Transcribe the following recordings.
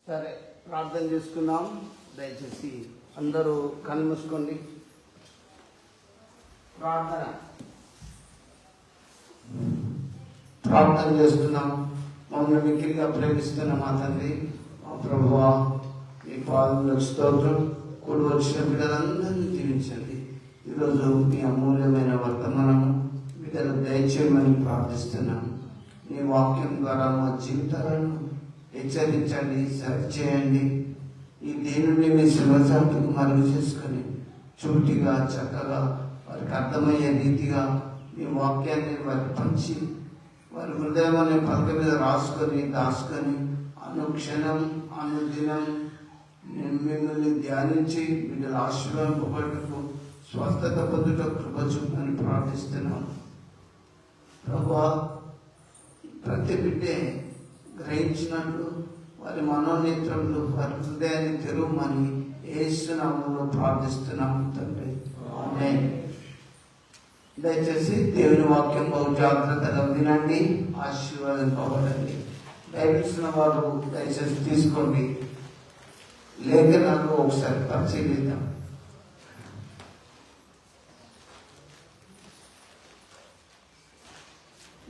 సరే, ప్రార్థన చేసుకుందాం. దయచేసి అందరూ కళ్ళు మూసుకోండి. ప్రార్థన చేస్తున్నాం. మమ్మల్ని మిక్కిలిగా ప్రేమిస్తున్న మా తండ్రి, మా ప్రభువా, మీ పాదములకు స్తోత్రం. కూడి వచ్చిన బిడ్డలందరినీ దీవించండి. ఈరోజు మీ అమూల్యమైన వర్తమానము బిడ్డలకు దయచేయమని ప్రార్థిస్తున్నాను. నీ వాక్యం ద్వారా మా జీవితాలను హెచ్చరించండి, సరిచేయండి. ఈ దీనిని మీ శివజాతికి మరుగు చేసుకొని చూటిగా చక్కగా వారికి అర్థమయ్యే రీతిగా మీ వాక్యాన్ని వారికి పంచి వారి హృదయం అనే పలక మీద రాసుకొని దాచుకొని అనుక్షణం అనుదినం మిమ్మల్ని ధ్యానించి వీళ్ళ ఆశీర్వాదపడటకు స్వస్థత పొందుట కృప చూపని ప్రార్థిస్తున్నాం. ప్రభువా, ప్రతి బిడ్డే గ్రహించినట్లు వారి మనోనేత్రములు వారి హృదయాన్ని తెరవమని యేసు నామములో ప్రార్థిస్తున్నాము తండ్రి. ఆమేన్. దయచేసి దేవుని వాక్యం బహు జాగ్రత్తగా వినండి, ఆశీర్వాదింపబడండి. బైబిల్స్ వారు దయచేసి తీసుకోండి. లేఖనాలు ఒకసారి పరిశీలిద్దాం.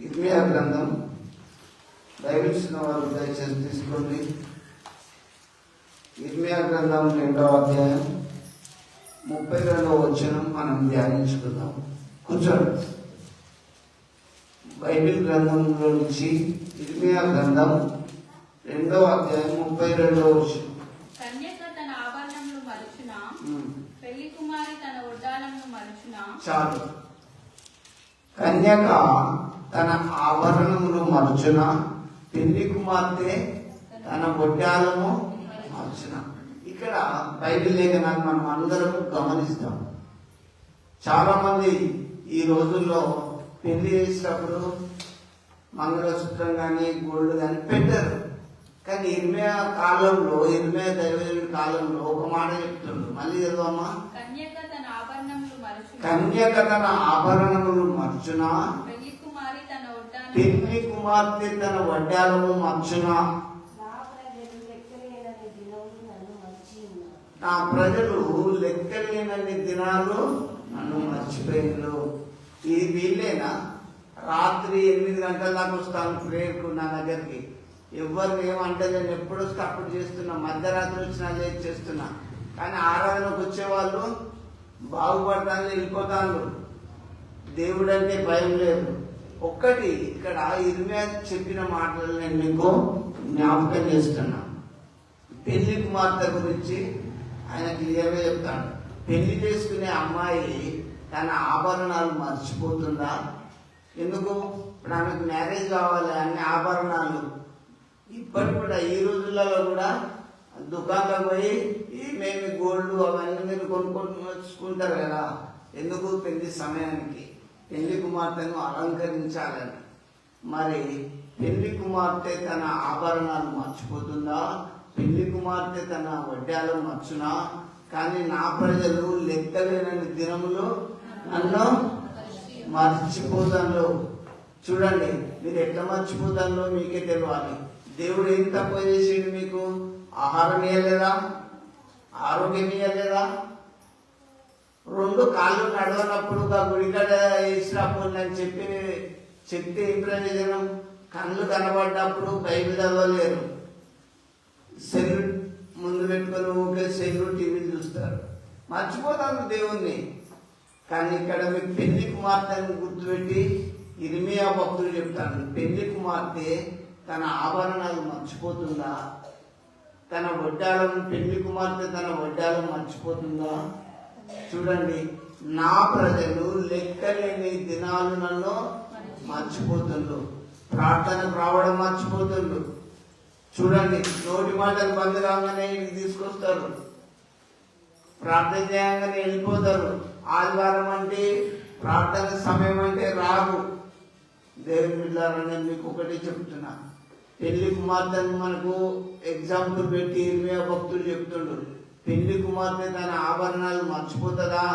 ఇర్మియా గ్రంథం బైబిల్స్ వారు దయచేసి తీసుకోండి. ఇర్మియా గ్రంథం 2వ అధ్యాయం 32వ వచనం మనం ధ్యానించుకుందాం. కూర్చోండి. బైబిల్ గ్రంథంలో నుంచి ఇర్మియా గ్రంథం 2వ అధ్యాయం 32వ వచనం. కన్యక తన ఆభరణములు మరచున, పెళ్లి కుమారి తన వడ్డాలమును మరచున. చాలు. కన్యక తన ఆభరణములు మరచున, పెళ్లి కుమార్తె తన వడ్డాలము మరచున. ఇక్కడ బైబిల్ లేఖనాన్ని మనం అందరం గమనిస్తాం. చాలా మంది ఈ రోజుల్లో పెళ్లి చేసేటప్పుడు మంగళసూత్రం కానీ గోల్డ్ కానీ పెట్టారు. కానీ ఇర్మియా కాలంలో, ఇర్మియా దైవజనుడి కాలంలో ఒక మాట చెప్తుండ్రు. మళ్ళీ చదవమ్మా. కన్యక తన ఆభరణములు మరచున, కన్యక తన ఆభరణములు మర్చున, పెళ్లి కుమారి తన వడ్డాలమును పెళ్లి కుమార్తె తన వడ్డాలము మర్చున. నా ప్రజలు లెక్కలేనన్ని దినాలు నన్ను మర్చిపోయిండ్రు. ఇది వీళ్ళేనా? రాత్రి 8 గంటల దాకా వస్తాను ప్రేయర్కు నా దగ్గరికి. ఎవరిని ఏమంటే నేను ఎప్పుడు వస్తే అప్పుడు చేస్తున్నా, మధ్యరాత్రి వచ్చినా లేట్ చేస్తున్నా. కానీ ఆరాధనకు వచ్చేవాళ్ళు బాగుపడతాను, వెళ్ళిపోతాను. దేవుడు అంటే భయం లేదు. ఒక్కటి ఇక్కడ ఇర్మియా చెప్పిన మాటలు నేను మీకు జ్ఞాపకం చేస్తున్నా. పెళ్లి కుమార్తె గురించి ఆయన క్లియర్గా చెప్తాడు. పెళ్లి చేసుకునే అమ్మాయి తన ఆభరణాలు మర్చిపోతుందా? ఎందుకు? ఇప్పుడు ఆమెకు మ్యారేజ్ కావాలి, అన్ని ఆభరణాలు. ఇప్పటి కూడా ఈ రోజులలో కూడా దుకాణంలో పోయి ఏమేమి గోల్డ్ అవన్నీ మీరు కొనుక్కుంటారు కదా. ఎందుకు? పెళ్లి సమయానికి పెళ్లి కుమార్తెను అలంకరించాలని. మరి పెళ్లి కుమార్తె తన ఆభరణాలు మర్చిపోతుందా? పెళ్లి కుమార్తె తన వడ్డాలు మర్చునా? కానీ నా ప్రజలు లెక్కలేనన్ని దినములు నన్ను మర్చిపోతాను. చూడండి, మీరు ఎట్లా మర్చిపోతానో మీకే తెలియాలి. దేవుడు ఏం తక్కువ చేసిండు మీకు? ఆహారం ఇవ్వలేదా? ఆరోగ్యం ఇవ్వలేదా? 2 కాళ్ళు నడవనప్పుడు గుడికాడ వేసినప్పుడు అని చెప్తే ఏం ప్రయోజనం? కళ్ళు కనబడ్డప్పుడు బైబిల్ చదవలేరు. సెల్ ముందు పెట్టుకొని ఊకే సెల్ టీవీ చూస్తారు, మర్చిపోతాను దేవుణ్ణి. కానీ ఇక్కడ మీకు పెళ్లి కుమార్తెను గుర్తుపెట్టి ఇర్మియా భక్తులు చెప్తాను. పెళ్లి కుమార్తె తన ఆభరణాలు మర్చిపోతుందా? తన వడ్డాలను, పెళ్లి కుమార్తె తన వడ్డాలను మర్చిపోతుందా? చూడండి, నా ప్రజలు లెక్కలేని దినాలు నన్ను మర్చిపోతుండ్రు. ప్రార్థనకు రావడం మర్చిపోతుండ్రు. చూడండి, నోటి మాటలు బంద్ కాగానే ఇంటికి తీసుకొస్తారు, ప్రార్థన చేయగానే వెళ్ళిపోతారు. ఆదివారం అంటే ప్రార్థన సమయం అంటే రాదు. దేవుని బిడ్డలారా, నేను మీకు ఒకటి చెప్తున్నా. పెళ్లి కుమార్తెను మనకు ఎగ్జాంపుల్ పెట్టి ఇర్మియా భక్తులు చెప్తుండ్రు. పెళ్లి కుమార్తె తన ఆభరణాలు మర్చిపోతుందా?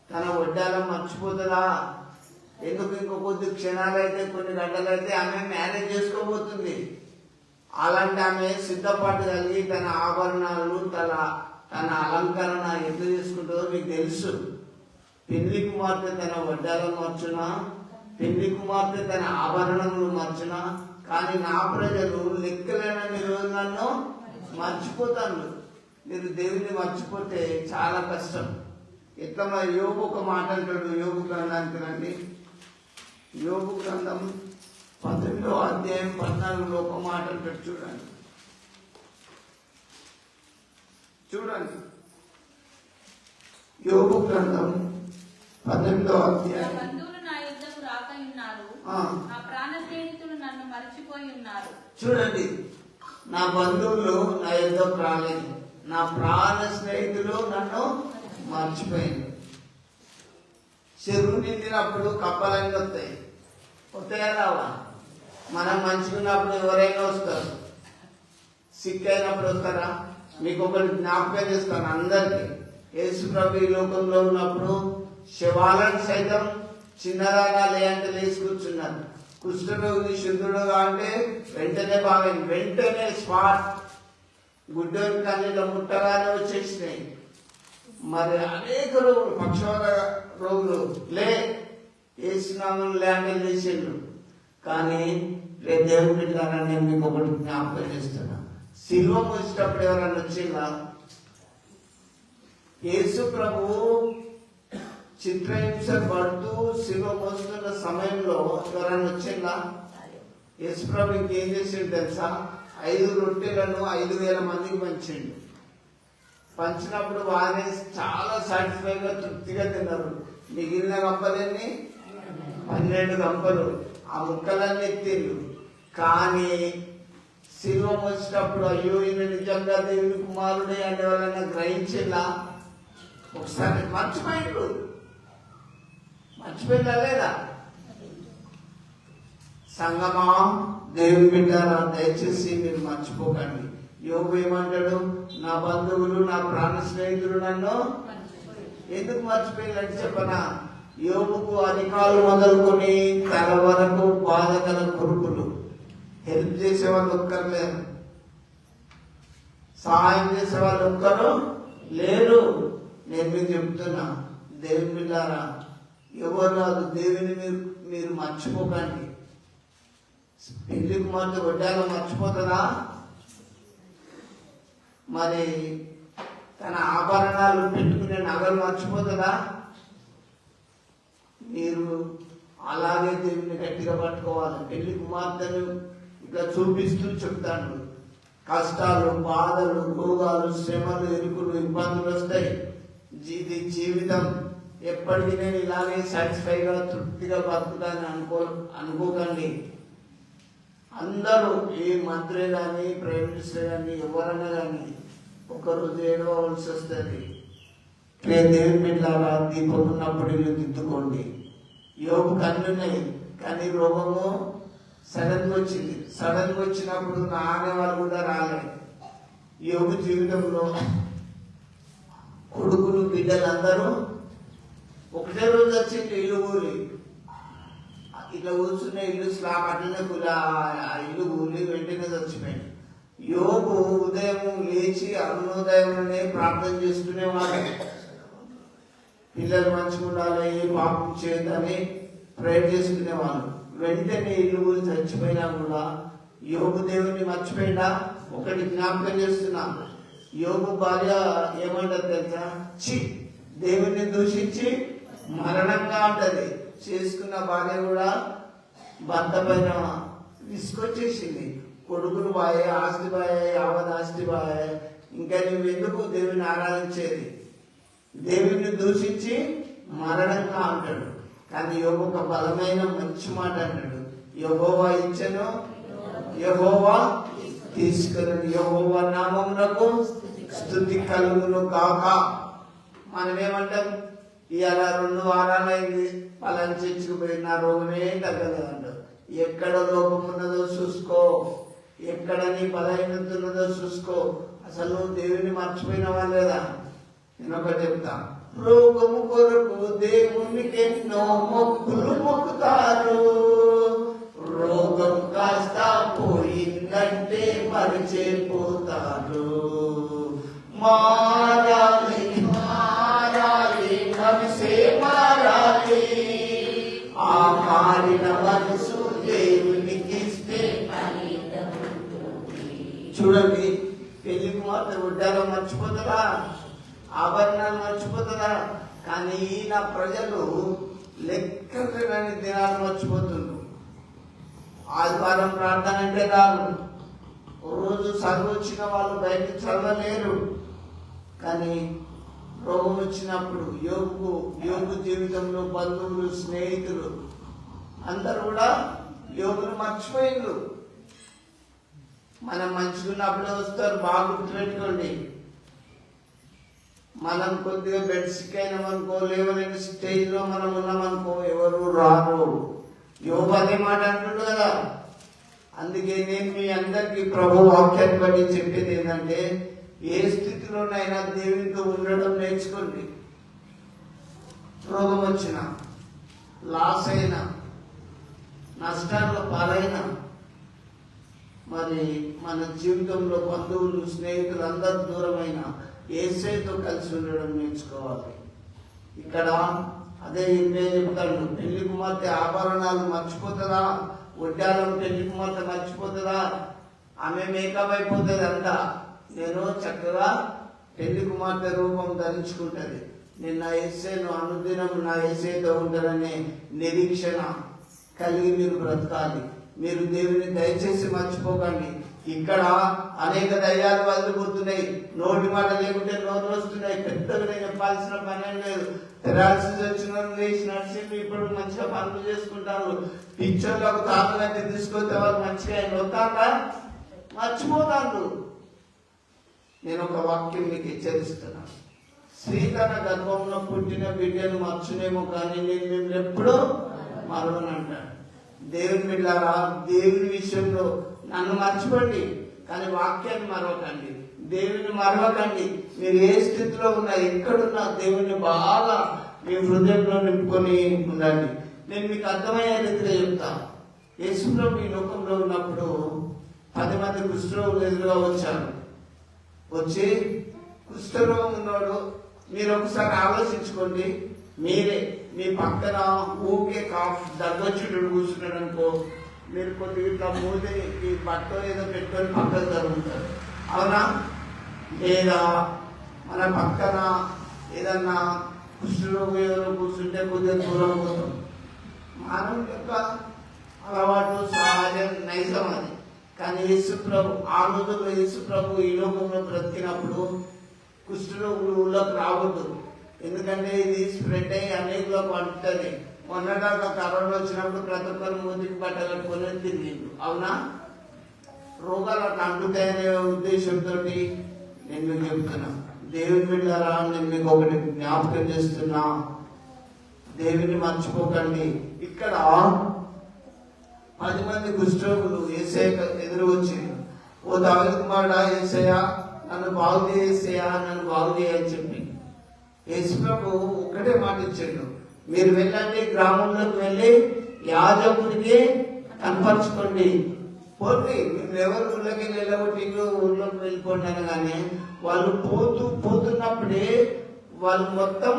తన వడ్డాలం మర్చిపోతుందా? ఎందుకు? ఇంకో కొద్ది క్షణాలైతే, కొన్ని గంటలైతే ఆమె మ్యారేజ్ చేసుకోబోతుంది. అలాంటి ఆమె సిద్ధపాటు కలిగి తన ఆభరణాలు తన అలంకరణ ఎట్లా చేసుకుంటుందో మీకు తెలుసు. పెళ్లి కుమార్తె తన వడ్డాలను మార్చునా, పెళ్లి కుమార్తె తన ఆభరణములు మార్చునా, కానీ నా ప్రజలు లెక్కలేనన్ని రోజులు నన్ను మర్చిపోతాను. మీరు దేవుని మర్చిపోతే చాలా కష్టం. ఎట్లా మరి యోబు ఒక మాట అంటాడు, యోబు గ్రంథానికి రండి. యోబు గ్రంథం 18వ అధ్యాయం 14లో ఒక మాట అంటాడు. చూడండి యోబు గ్రంథం 18వ అధ్యాయం. బంధువులు నా యుద్ధకు రాక ఉన్నారు, నా ప్రాణ స్నేహితులు నన్ను మర్చిపోయి ఉన్నారు. చూడండి, నా బంధువులు నా యుద్ధకు రాలేదు, నా ప్రాణ స్నేహితులు నన్ను మర్చిపోయింది. చెరువు నిండినప్పుడు కప్పలన్నీ వస్తాయా రావా? మనం మంచుకున్నప్పుడు ఎవరైనా వస్తారు, సిక్ అయినప్పుడు వస్తారా? మీకు ఒకటి జ్ఞాపకం చేస్తాను అందరికీ. యేసు ప్రభు ఈ లోకంలో ఉన్నప్పుడు శవాలను సైతం చిన్నదాగా లేదంటే లేచి కూర్చున్నారు. కుష్ఠరోగి శుద్ధుడుగా అంటే వెంటనే బాగైంది, వెంటనే స్పాట్. గుడ్డోని కన్నీళ్ళ ముట్టగానే వచ్చేసినాయి. మరి అనేక రోగులు, పక్షవాత రోగులు వేసినాము లేదంటే లేచిండ్రు. కానీ రేపు దేవుడి బిడ్డలారా, నేను మీకు ఒకటి జ్ఞాపకం చేస్తున్నా. శిలువ మోసేటప్పుడు ఎవరన్నా వచ్చిందా? యేసు ప్రభు చిత్రహింస పడుతూ శిలువ మోస్తున్న సమయంలో ఎవరన్నా వచ్చిందా? యేసు ప్రభు ఇంకేం చేసిండు తెలుసా? 5 రొట్టెలను 5,000 మందికి పంచిండు. పంచినప్పుడు వారే చాలా సాటిస్ఫైగా తృప్తిగా తిన్నారు. మిగిలిన గంపలన్నీ 12 గంపలు, ఆ ముక్కలన్నీ ఎత్తిండు. కానీ శిలువ మోసేటప్పుడు అయ్యో ఈయన నిజంగా దేవుని కుమారుడే అంటే వాళ్ళని గ్రహించిందా? ఒకసారి మర్చిపోయిందా లేదా? సంగమా, దేవుని బిడ్డారా, దయచేసి మీరు మర్చిపోకండి. యోబు ఏమంటాడు? నా బంధువులు నా ప్రాణ స్నేహితులు నన్ను ఎందుకు మర్చిపోయిందంటే చెప్పనా? యోబుకు అధికారులు మొదలుకొని తల వరకు బాధగల కురుపులు. హెల్ప్ చేసే వాళ్ళు ఒక్కరు లేరు, సహాయం చేసే వాళ్ళు ఒక్కరు లేరు. నేను మీకు చెప్తున్నా, దేవుని బిడ్డారా, ఎవరు రాదు, దేవుని మీరు మర్చిపోకండి. పెళ్లి కుమార్తె వడ్డాలో మర్చిపోతుందా? మరి తన ఆభరణాలు పెట్టుకునే నగలు మర్చిపోతుందా? మీరు అలాగే దేవుని గట్టిగా పట్టుకోవాలి. పెళ్లి కుమార్తెను ఇట్లా చూపిస్తూ చెప్తాను. కష్టాలు, బాధలు, రోగాలు, శ్రమలు, ఇరుకులు, ఇబ్బందులు వస్తాయి. ఇది జీవితం. ఎప్పటికీ నేను ఇలాగే సాటిస్ఫైగా తృప్తిగా బతుకుతానని అనుకోకండి. అందరూ ఏ మంత్రి కానీ ప్రైమ్ మినిస్టర్ కానీ ఎవరన్నా కానీ ఒకరోజు ఏడవలసి వస్తుంది. దేవుని బిడ్డలారా, దీపం ఉన్నప్పుడు ఇల్లు దిద్దుకోండి. యోబు కన్నున్నాయి కానీ రోగము సడన్గా వచ్చింది. సడన్గా వచ్చినప్పుడు ఆనేవాళ్ళు కూడా రాలేదు. యోబు జీవితంలో కొడుకులు బిడ్డలందరూ ఒకటే రోజు వచ్చింది ఇల్లు కూలి. ఇట్లా కూర్చున్న ఇల్లు స్లాబ్ అట్లనే కూలి, ఆ ఇల్లు కూలి వెంటనే చచ్చిపోయింది. యోబు ఉదయం లేచి అరుణోదయంలోనే ప్రార్థన చేసుకునేవాడు. పిల్లలు మంచిగా ఉండాలి, ఏ పాపం చేయదని ప్రేయర్ చేసుకునేవాళ్ళు. వెంటనే ఇల్లు కూలి చచ్చిపోయినా కూడా యోబు దేవుని మర్చిపోయినా? ఒకటి జ్ఞాపకం చేస్తున్నా, యోబు భార్య ఏమంటారు తెలుసా? దేవుణ్ణి దూషించి మరణంగా ఉంటది. చేసుకున్న భార్య కూడా భర్త పైన విసుకొచ్చేసింది. కొడుకులు బాయే, ఆస్తి బాయే, యావత్ ఆస్తి బాయే, ఇంకా నువ్వు ఎందుకు దేవుని ఆరాధించేది? దేవుని దూషించి మరణంగా అంటాడు. కానీ యోబు ఒక బలమైన మంచి మాట అంటాడు, యెహోవా ఇచ్చెను, యెహోవా తీసుకుని, యెహోవా నామమునకు స్తుతి కలుగును కాక. మనం ఏమంటాం? ఇవాళ 2 వారాలైంది పలాని చర్చికి పోయిన రోగమే తగ్గలేదంట. ఎక్కడ రోగం ఉన్నదో చూసుకో, ఎక్కడ నీ బలహీనత ఉన్నదో చూసుకో. అసలు నువ్వు దేవుని మర్చిపోయినవా లేదా? నేను ఒకటి చెప్తా, రోగము కొరకు దేవునికి ఎన్నో మొక్కులు మొక్కుతారు. రోగం కాస్త పోయిన ఎందుకంటే మరిచిపోతారు. మారాలి మారాలి మనసే మారాలి, ఆ మారిన మనసు దేవునికి ఇస్తే. చూడండి, పెళ్లి కుమార్తె ఉడ్డాలో మర్చిపోతారా, ఆభరణాలు మర్చిపోతారా? కానీ ఈయన ప్రజలు లెక్కలేని దినాలు మర్చిపోతున్నారు. ఆదివారం ప్రార్థన అంటే రాదు, రోజు చదువు వచ్చిన వాళ్ళు బయట చదవలేరు. కానీ రోగం వచ్చినప్పుడు యోగు జీవితంలో బంధువులు, స్నేహితులు అందరూ కూడా యోగును మర్చిపోయిండ్రు. మనం మంచిగా ఉన్నప్పుడే వస్తారు, బాగా గుర్తుపెట్టుకోండి. మనం కొద్దిగా బెడ్ సిక్ అయినామనుకో, లేవలేని స్టేజ్ లో మనం ఉన్నామనుకో, ఎవరు రారు. యోగు అదే మాట అంటుండు కదా. అందుకే నేను మీ అందరికీ ప్రభు వాక్యాన్ని బట్టి చెప్పేది ఏంటంటే, ఏ స్థితిలోనైనా దేవునితో ఉండడం నేర్చుకోండి. రోగం వచ్చినా, లాస్ అయినా, నష్టాల్లో పాలైనా, మరి మన జీవితంలో బంధువులు, స్నేహితులు అందరూ దూరమైన యేసుతో కలిసి ఉండడం నేర్చుకోవాలి. ఇక్కడ అదే ఇంటే చెప్తాడు, పెళ్లి కుమార్తె ఆభరణాలు మర్చిపోతుందా? వడ్డాలం పెళ్లి కుమార్తె మర్చిపోతుందా? ఆమె మేకప్ అయిపోతుంది అంతా. నేను చక్కగా పెళ్లి కుమార్తె రూపం ధరించుకుంటది. నేను నా యేసును అనుదినం నా యేసుతో ఉంటాననే నిరీక్షణ కలిగి మీరు బ్రతకాలి. మీరు దేవుని దయచేసి మర్చిపోకండి. ఇక్కడ అనేక దయ్యాలు వదిలిపోతున్నాయి. నోటి మాట లేకుంటే నోరు వస్తున్నాయి. పెద్దగా నేను చెప్పాల్సిన పని లేదు. తెరాల్సి వచ్చిన లేచి నడిచి ఇప్పుడు మంచిగా పనులు చేసుకుంటారు. పిక్చర్లకు తాతలంటే తీసుకొస్తే వాళ్ళు మంచిగా వస్తారా? మర్చిపోతారు. నేను ఒక వాక్యం మీకు హెచ్చరిస్తున్నాను. స్త్రీ తన గర్భంలో పుట్టిన బిడ్డను మర్చునేమో, కానీ నేను మిమ్మల్ని ఎప్పుడూ మరవనంటాను. దేవుని బిడ్డలారా, దేవుని విషయంలో నన్ను మర్చిపోండి, కానీ వాక్యాన్ని మరవకండి. దేవుని మరవకండి. మీరు ఏ స్థితిలో ఉన్నా, ఎక్కడున్నా దేవుని బాగా మీ హృదయంలో నింపుకొని ఉండండి. నేను మీకు అర్థమయ్యే రీతిలో చెప్తా. యేసుప్రభు ఈ లోకంలో ఉన్నప్పుడు 10 మంది కుష్ఠరోగులు ఎదురుగా వచ్చారు. వచ్చి కుష్ఠరోగం ఉన్నాడు. మీరు ఒకసారి ఆలోచించుకోండి. మీరే మీ పక్కన ఊకే దగ్గొచ్చుడు కూర్చున్నాడు అనుకో, మీరు కొద్దిగా ఇట్లా మూతి ఈ బట్ట ఏదో పెట్టుకొని పక్కన జరుగుతారు, అవునా? లేదా మన పక్కన ఏదన్నా కుష్ఠరోగి ఎవరో కూర్చుంటే కొద్దిగా దూరం పోతాం. మానవుడి యొక్క అలవాటు, సహజం, నైజం అది. కానీ యేసుప్రభు ఆ రోజుల్లో యేసుప్రభు ఈ లోకంలో బ్రతికినప్పుడు కుష్ఠరోగులు ఊళ్ళోకి రావద్దు. ఎందుకంటే ఇది స్ప్రెడ్ అయ్యి అనేకులకు అంటుంది. మొన్నదాకా కరోనా వచ్చినప్పుడు ప్రతి ఒక్కరు మూతికి బట్ట కట్టుకొని తిరిగిండు, అవునా? రోగాలు అట్లా అంటుతాయనే ఉద్దేశంతో నేను మీకు చెప్తున్నా. దేవుని బిడ్డలారా, నేను మీకు ఒకటి జ్ఞాపకం చేస్తున్నా. దేవుని మర్చిపోకండి. ఇక్కడ 10 మంది కుష్ఠరోగులు యేసయ్య ఎదురు వచ్చిండు. ఓ దావీదు కుమారుడా, యేసయ్య నన్ను బాగు చేసేయా, నన్ను బాగు చేయని చెప్పి యేసుప్రభు ఒక్కటే మాట ఇచ్చాడు, మీరు వెళ్ళండి, గ్రామంలోకి వెళ్ళి యాజకుడికి కనపరచుకోండి. పోటీ మీరు ఎవరు ఊళ్ళోకి వెళ్ళగొట్టి ఊళ్ళోకి వెళ్ళిపోండి అనగానే వాళ్ళు పోతున్నప్పుడే వాళ్ళు మొత్తం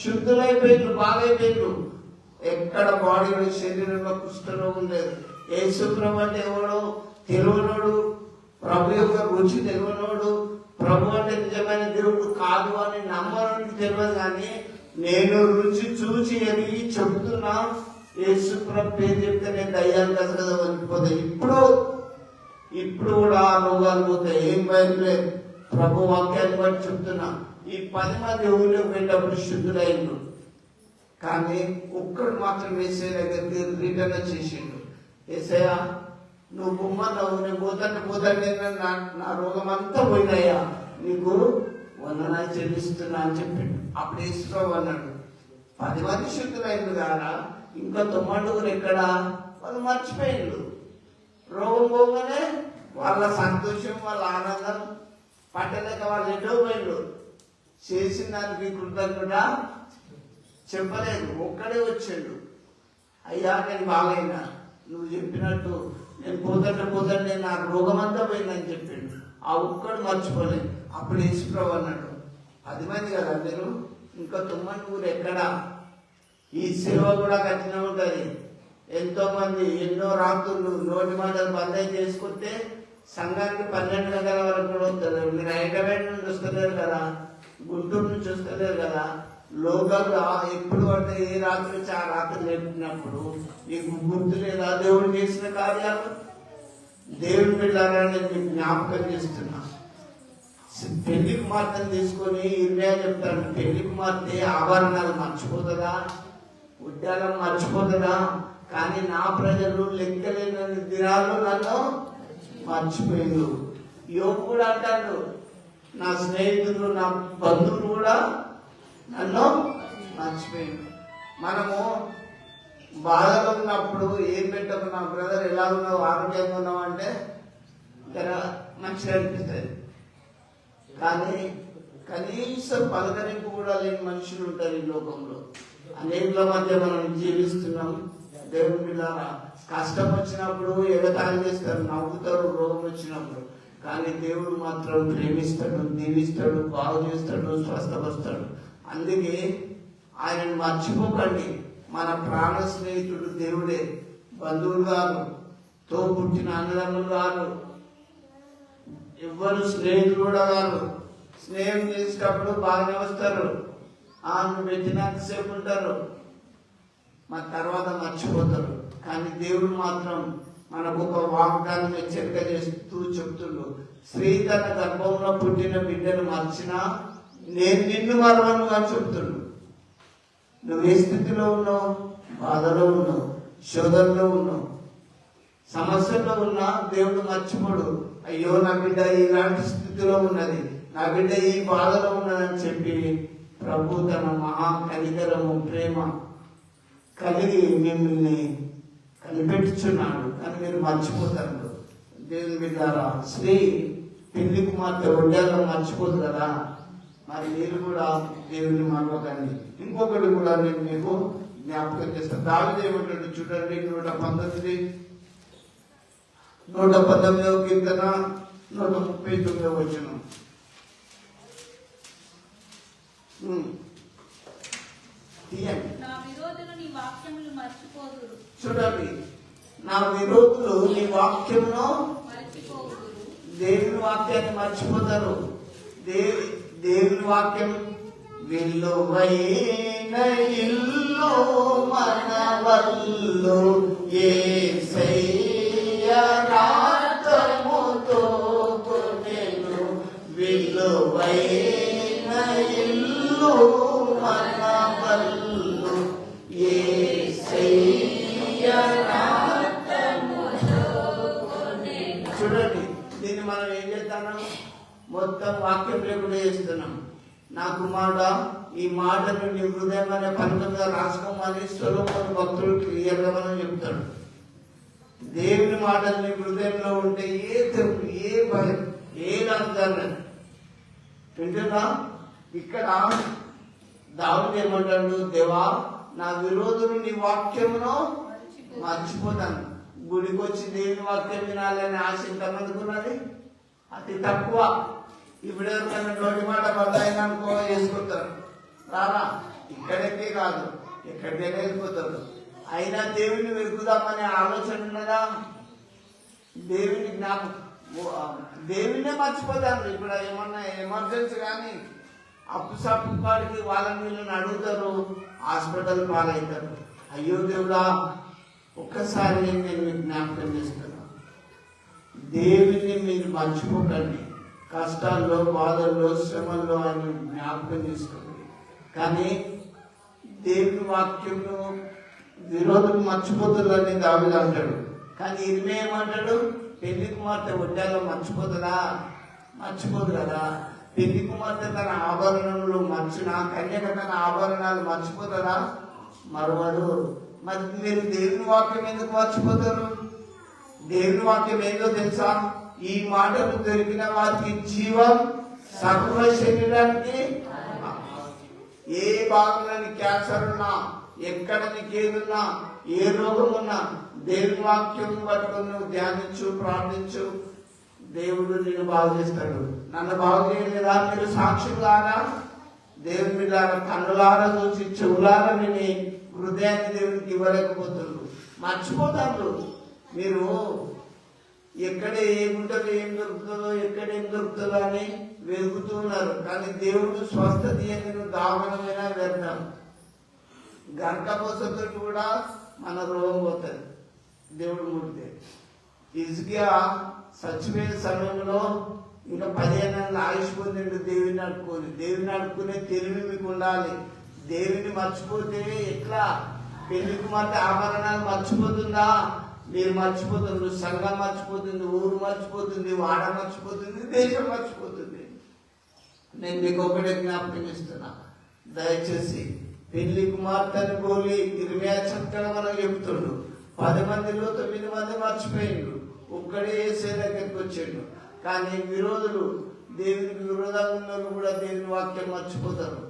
శుద్ధులైపోయిండ్రు, బాగైపోయిండ్రు. ఎక్కడ బాడీలో శరీరంలో కుష్ఠరోగం లేదు. యేసుప్రభు అంటే ఎవడో తెలియనోడు, ప్రభు యొక్క రుచి తెలియనోడు, ప్రభు అంటే నిజమైన దేవుడు కాదు అని నమ్మడానికి తెలియదు. కానీ నేను రుచి చూసి ఎరిగి చెబుతున్నా, యేసు ప్రభు పేరు చెప్తే నేను దయ్యాలు కదా వదిలిపోతాయి. ఇప్పుడు కూడా ఆ రోగాలు పోతాయి, ఏం భయం లేదు. ప్రభు వాక్యాన్ని బట్టి చెప్తున్నా. ఈ 10 మంది ఊళ్ళోకి వెళ్ళినప్పుడు శుద్ధులైండు. కానీ ఒక్కడు మాత్రం యేసయ్య దగ్గరికి రిటర్న్ వచ్చేసిండు. యేసయ్య నువ్వు బొమ్మన్నావు, నేను పోతంటే నా రోగం అంతా పోయినాయా, నీకు వందనాలు చెల్లిస్తున్నా అని చెప్పిండు. అప్పుడు యేసుప్రభు అన్నాడు, 10 మంది శుద్ధులైండు కాదా, ఇంకా 9 ఎక్కడా? వాళ్ళు మర్చిపోయిండు. రోగం పోగానే వాళ్ళ సంతోషం, వాళ్ళ ఆనందం పట్టలేక వాళ్ళు ఎటో పోయిండు. చేసిన దానికి కృతజ్ఞత చెప్పలేదు. ఒక్కడే వచ్చాడు, అయ్యా నేను బాగైనా, నువ్వు చెప్పినట్టు నేను పోతుంటే నా రోగం అంతా పోయిందని చెప్పిండు. ఆ ఒక్కడు మర్చిపోలేదు. అప్పుడు యేసుప్రభు అన్నాడు, 10 మంది కదా మీరు, ఇంకా 9 ఊరు ఎక్కడా? ఈ శిలువ కూడా కఠిన ఉంటుంది. ఎంతో మంది ఎన్నో రాత్రులు నోటి మాటలు బంద్ చేసుకుంటే సంఘానికి 12 గంటల వరకు కూడా వస్తారు. మీరు హైదరాబాద్ నుండి వస్తలేరు కదా, గుంటూరు నుంచి వస్తలేరు కదా, లోకల్గా ఎప్పుడు పడితే ఏ రాత్రి ఆ రాత్రి లేపినప్పుడు నీకు గుర్తు లేదా దేవుడు చేసిన కార్యాలు? దేవుని బిడ్డలని మీకు జ్ఞాపకం చేస్తున్నా. పెళ్లి కుమార్తెను తీసుకొని ఇర్మియా చెప్తాడు, పెళ్లి కుమార్తె ఆభరణాలు మర్చిపోతుందా, ఉద్యానం మర్చిపోతుందా? కానీ నా ప్రజలు లెక్కలేని దినాలు నన్ను మర్చిపోయిండు. యోగు కూడా అంటాడు, నా స్నేహితులు నా బంధువులు కూడా నన్ను మర్చిపోయిండు. మనము బాధలో ఉన్నప్పుడు ఏం పెట్టకున్నా, బ్రదర్ ఎలా ఉన్నావు, ఆరోగ్యంగా ఉన్నావు అంటే జర మంచిగా అనిపిస్తుంది. కానీ కనీసం పలకరింపు కూడా లేని మనుషులు ఉంటారు ఈ లోకంలో. అనేకుల మధ్య మనం జీవిస్తున్నాం. దేవుని బిడ్డలారా, కష్టం వచ్చినప్పుడు ఎగతాళి చేస్తారు, నవ్వుతారు రోగం వచ్చినప్పుడు. కానీ దేవుడు మాత్రం ప్రేమిస్తాడు, దీవిస్తాడు, బాగు చేస్తాడు, స్వస్థపరుస్తాడు. అందుకే ఆయనను మర్చిపోకండి. మన ప్రాణ స్నేహితుడు దేవుడే. బంధువులు గారు, తో పుట్టిన అన్నదమ్ములు గారు, ఎవ్వరు స్నేహితులు కూడా గారు. స్నేహం చేసేటప్పుడు బాగానే వస్తారు, నువ్వు పెట్టినంతసేపు ఉంటారు, మన తర్వాత మర్చిపోతారు. కానీ దేవుడు మాత్రం మనకు ఒక వాగ్దానం హెచ్చరిక చేస్తూ చెప్తుండు, స్త్రీ తన గర్భంలో పుట్టిన బిడ్డను మర్చినా నేను నిన్ను మరవను అని చెప్తుండు. నువ్వు ఏ స్థితిలో ఉన్నావు? బాధలో ఉన్నావు, శోధనలో ఉన్నావు, సమస్యలో ఉన్నా దేవుడు మర్చిపోడు. అయ్యో నా బిడ్డ ఇలాంటి స్థితిలో ఉన్నది, నా బిడ్డ ఈ బాధలో ఉన్నదని చెప్పి ప్రభు తన మహా కనికరము ప్రేమ కలిగి మిమ్మల్ని కనిపెట్టుచున్నాడు. కానీ మీరు మర్చిపోతారు. దేవుని బిడ్డారా, స్త్రీ పెళ్లి కుమార్తె ఒడ్డాలో మర్చిపోదు కదా, మరి మీరు కూడా దేవుని మరవకండి. ఇంకొకటి కూడా నేను మీకు జ్ఞాపకం చేస్తాను. దావీదు ఏమంటాడు చూడండి, 119వ కీర్తన 139వ వచనం. చూడండి, నా విరోధులు నీ వాక్యమును దేవుని వాక్యాన్ని మర్చిపోతారు. దేవుని వాక్యం విలువైన ఇల్లు మనవల్లు యేసయ్య రాతముతో కొనెను. విలువైన ఇల్లు మనవల్లు యేసయ్య రాతముతో కొనెను. చూడండి, దీన్ని మనం ఏం చేస్తాము? మొత్తం వాక్యం లేకుండా చేస్తున్నాం. నా కుమారుడా, ఈ మాటను నీ హృదయం అనే పలకంగా రాసుకోమని సొలొమోను భక్తుడు క్లియర్గా మనం చెప్తాడు. దేవుని మాటలు నీ హృదయంలో ఉంటే ఏ తెరుపు, ఏ భయం, ఏ అర్థాన్ని వింటున్నా. ఇక్కడ దావీదు ఏమంటాడు? దేవా, నా విరోధులు నీ వాక్యమును మర్చిపోతాను. గుడికి వచ్చి దేవుని వాక్యం వినాలని ఆశ ఎంతమందికి ఉన్నది? అతి తక్కువ. ఇప్పుడు ఎవరికైనా నోటి మాట బద్దయిననుకో వేసుకుంటారు, రారా ఇక్కడికే కాదు ఎక్కడికైనా వెళ్ళిపోతారు. అయినా దేవుని వెతుకుదామనే ఆలోచన ఉన్నదా? దేవుని దేవునే మర్చిపోతారు. ఇప్పుడు ఏమన్నా ఎమర్జెన్సీ కానీ అప్పు సప్పు కాడికి వాళ్ళని వీళ్ళని అడుగుతారు, హాస్పిటల్ పాలవుతారు. అయ్యో దేవుడా, ఒక్కసారి నేను మీకు జ్ఞాపకం చేస్తున్నా, దేవుని మీరు మర్చిపోకండి. కష్టాల్లో, బాధల్లో, శ్రమల్లో ఆయన జ్ఞాపకం చేసుకోండి. కానీ దేవుని వాక్యంలో విరోధులు మర్చిపోతుందని దావీదు అంటాడు. కానీ ఇర్మియా ఏమంటాడు? పెళ్లి కుమార్తె ఒడ్డాలో మర్చిపోతుందా? మర్చిపోదు కదా. పెళ్లి కుమార్తె తన ఆభరణములు మర్చినా కన్యక తన ఆభరణాలు మర్చిపోతుందా? మరవడు. మరి మీరు దేవుని వాక్యం ఎందుకు మర్చిపోతారు? దేవుని వాక్యం ఏందో తెలుసా? ఈ మాటలు దొరికిన వారికి జీవం, సర్వ శరీరానికి. ఏ భాగంలో క్యాన్సర్ ఉన్నా, ఎక్కడ నీకు ఏదున్నా, ఏ రోగం ఉన్నా దేవుని వాక్యం పట్టుకొని నువ్వు ధ్యానించు, ప్రార్థించు, దేవుడు నిన్ను బాగు చేస్తాడు. నన్ను బాగు చేయలేదా? మీరు సాక్షులారా, దేవుని మీద కన్నులారా చూసి చెవులారా విని హృదయాన్ని దేవునికి ఇవ్వలేకపోతున్నారు, మర్చిపోతారు. మీరు ఎక్కడ ఏముంటుందో, ఏం దొరుకుతుందో, ఎక్కడ ఏం దొరుకుతుందో అని వెతుకుతున్నారు. కానీ దేవుడు స్వస్థత నేను దావనమైనా వ్యర్థం. గంటపోసతో కూడా మన రోగం పోతుంది దేవుడు ముడితే. ఇసుగా చచ్చిపోయే సమయంలో ఇంకా 15 నెలలు ఆయుష్ పొందిండు దేవుని అడుక్కొని. దేవుని అడుక్కునే తెలివి మీకు ఉండాలి. దేవుని మర్చిపోతే ఎట్లా? పెళ్లి కుమార్తె ఆభరణాలు మర్చిపోతుందా? మీరు మర్చిపోతుంది, సంఘం మర్చిపోతుంది, ఊరు మర్చిపోతుంది, వాడ మర్చిపోతుంది, దేశం మర్చిపోతుంది. నేను మీకు ఒకటే జ్ఞాపకం ఇస్తున్నా, దయచేసి పెళ్లి కుమార్తెను పోలి 20 చక్కగా మనం చెప్తుండు. 10 మందిలో 9 మంది మర్చిపోయిండు, ఒక్కడే ఏసే దగ్గరికి వచ్చిండు. కానీ విరోధులు, దేవునికి విరోధంగా ఉన్న వాళ్ళు కూడా దేవుని వాక్యం మర్చిపోతారు.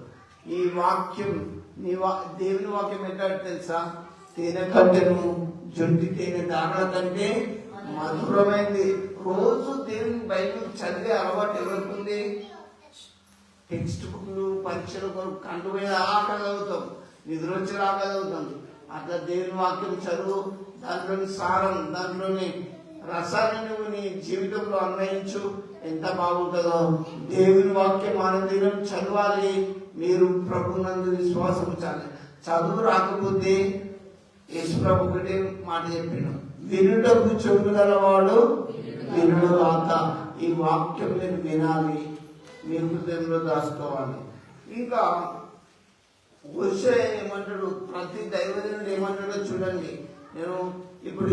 ఈ వాక్యం దేవుని వాక్యం ఎట్లా తెలుసా? తేనె కంటెను, జుంటి తేనె దానాల కంటే మధురమైంది. రోజు దేవుని బైబిల్ చదివే అలవాటు ఎవరికి ఉంది? టెక్స్ట్ బుక్లు, పరీక్షలు కంటు మీద ఆకలి చదువుతాం, నిద్ర వచ్చి రాక చదువుతాం. అట్లా దేవుని వాక్యం చదువు, దాంట్లోని సారం, దాంట్లోని రసాన్ని నువ్వు నీ జీవితంలో అన్వయించు, ఎంత బాగుంటుందో. దేవుని వాక్యం ఆనందం చదవాలి. మీరు ప్రభునందు విశ్వాసం ఉంచాలి. చదువు రాకపోతే యేసుప్రభు ఒకటే మాట చెప్పాను, వినుటకు చెవులు గలవాడు వినుడు గాక. ఈ వాక్యం మీరు వినాలి, మీ హృదయంలో దాచుకోవాలి. ఇంకా హోషేయ ఏమంటాడు? ప్రతి దైవజనుడు ఏమంటాడో చూడండి. నేను ఇప్పుడు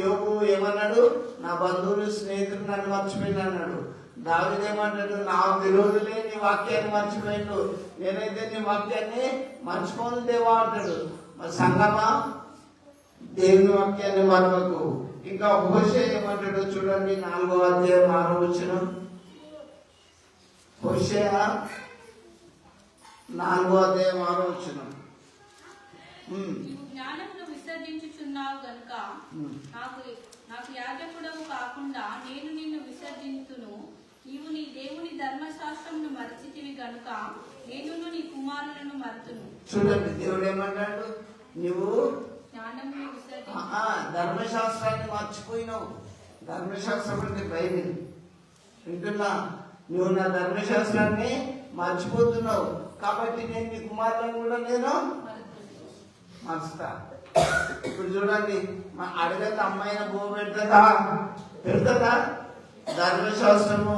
యోగు ఏమన్నాడు? నా బంధువులు, స్నేహితులు నన్ను మర్చిపోయిన అన్నాడు. దావీదు ఏమంటాడు? నా విరోధులే నీ వాక్యాన్ని మర్చిపోయిండు, నేనైతే నీ వాక్యాన్ని మర్చిపోను దేవా అంటాడు. మరి సంగమా, దేవుని వాక్యాన్ని మరవకు. ఇంకా హోషేయ ఏమంటాడో చూడండి, 4వ అధ్యాయం 6వ వచనం. హోషేయ 4వ అధ్యాయం 6వ వచనం. జ్ఞానమును విసర్జించుచున్నావు గనుక నాకు యాజకుడవు కాకుండా నేను నిన్ను విసర్జించును. నీవు నీ దేవుని ధర్మశాస్త్రమును మరచితివి గనుక నేను నీ కుమారులను మరుతును. చూడండి, దేవుడు ఏమంటాడు? నువ్వు జ్ఞానమును ధర్మశాస్త్రాన్ని మర్చిపోయినావు. ధర్మశాస్త్రం అంటే బైబిల్ వింటున్నా. నువ్వు నా ధర్మశాస్త్రాన్ని మర్చిపోతున్నావు, కాబట్టి నేను నీ కుమారులను కూడా నేను మర్చుతా. ఇప్పుడు చూడండి, అడగత అమ్మాయిన భూ పెడతా ధర్మశాస్త్రము,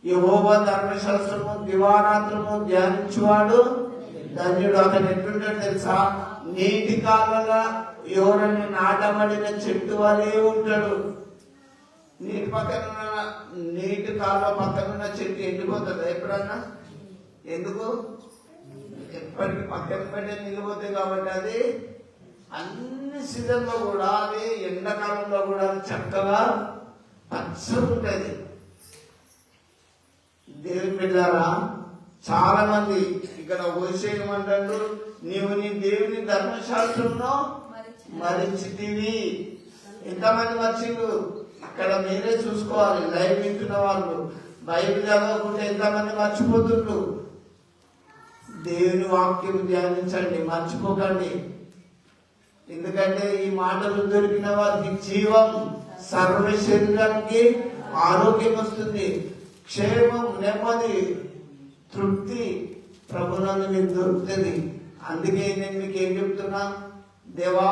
యెహోవా ధర్మశాస్త్రము దివారాత్రము ధ్యానించువాడు ధన్యుడు. అతను ఎట్లుంటాడు తెలుసా? నీటి కాలంలో ఎవరన్నా నాటబడిన చెట్టు వలే ఉంటాడు. నీటి కాలువ పక్కన ఉన్న చెట్టు ఎండిపోతుంది ఎప్పుడన్నా? ఎందుకు? ఎప్పటికీ పక్కన పడే నిలిపోతాయి కాబట్టి అది అన్ని సీజన్లో కూడా, అది ఎండాకాలంలో కూడా చక్కగా పచ్చగా ఉంటుంది. దేవుని బిడ్డలారా, చాలా మంది ఇక్కడ హోషేయమంటాడు, నీవు నీ దేవుని ధర్మశాస్త్రంలో మరిచితివి. ఎంతమంది మర్చిండు? అక్కడ మీరే చూసుకోవాలి. లైవ్ వింటున్న వాళ్ళు బైబిల్ చదవకుంటే ఎంతమంది మర్చిపోతుండ్రు. దేవుని వాక్యం ధ్యానించండి, మర్చిపోకండి. ఎందుకంటే ఈ మాటలు దొరికిన వారికి జీవం, సర్వ శరీరానికి ఆరోగ్యం వస్తుంది, క్షేమం, నెమ్మది, తృప్తి ప్రభునందు మీకు దొరుకుతుంది. అందుకే నేను మీకు ఏం చెప్తున్నా? దేవా,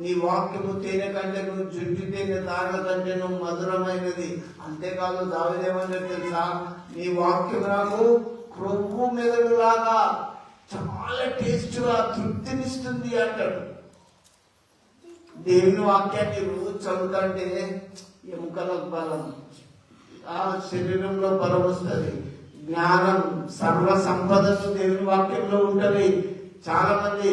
నీ వాక్యము తేనె కంటేను, జుంటి తేనె దాగ కంటేను మధురమైనది. అంతేకాదు, దావీదేమంటాడు తెలుసా? నీ వాక్యం నాకు క్రొవ్వు మెదడు లాగా చాలా టేస్ట్గా తృప్తినిస్తుంది అంటాడు. దేవుని వాక్యాన్ని రోజు చదువుతుంటే ఎముకలకు బలం, ఆ శరీరంలో బలం వస్తుంది. జ్ఞానం, సర్వ సంపదలు దేవుని వాక్యంలో ఉంటది. చాలా మంది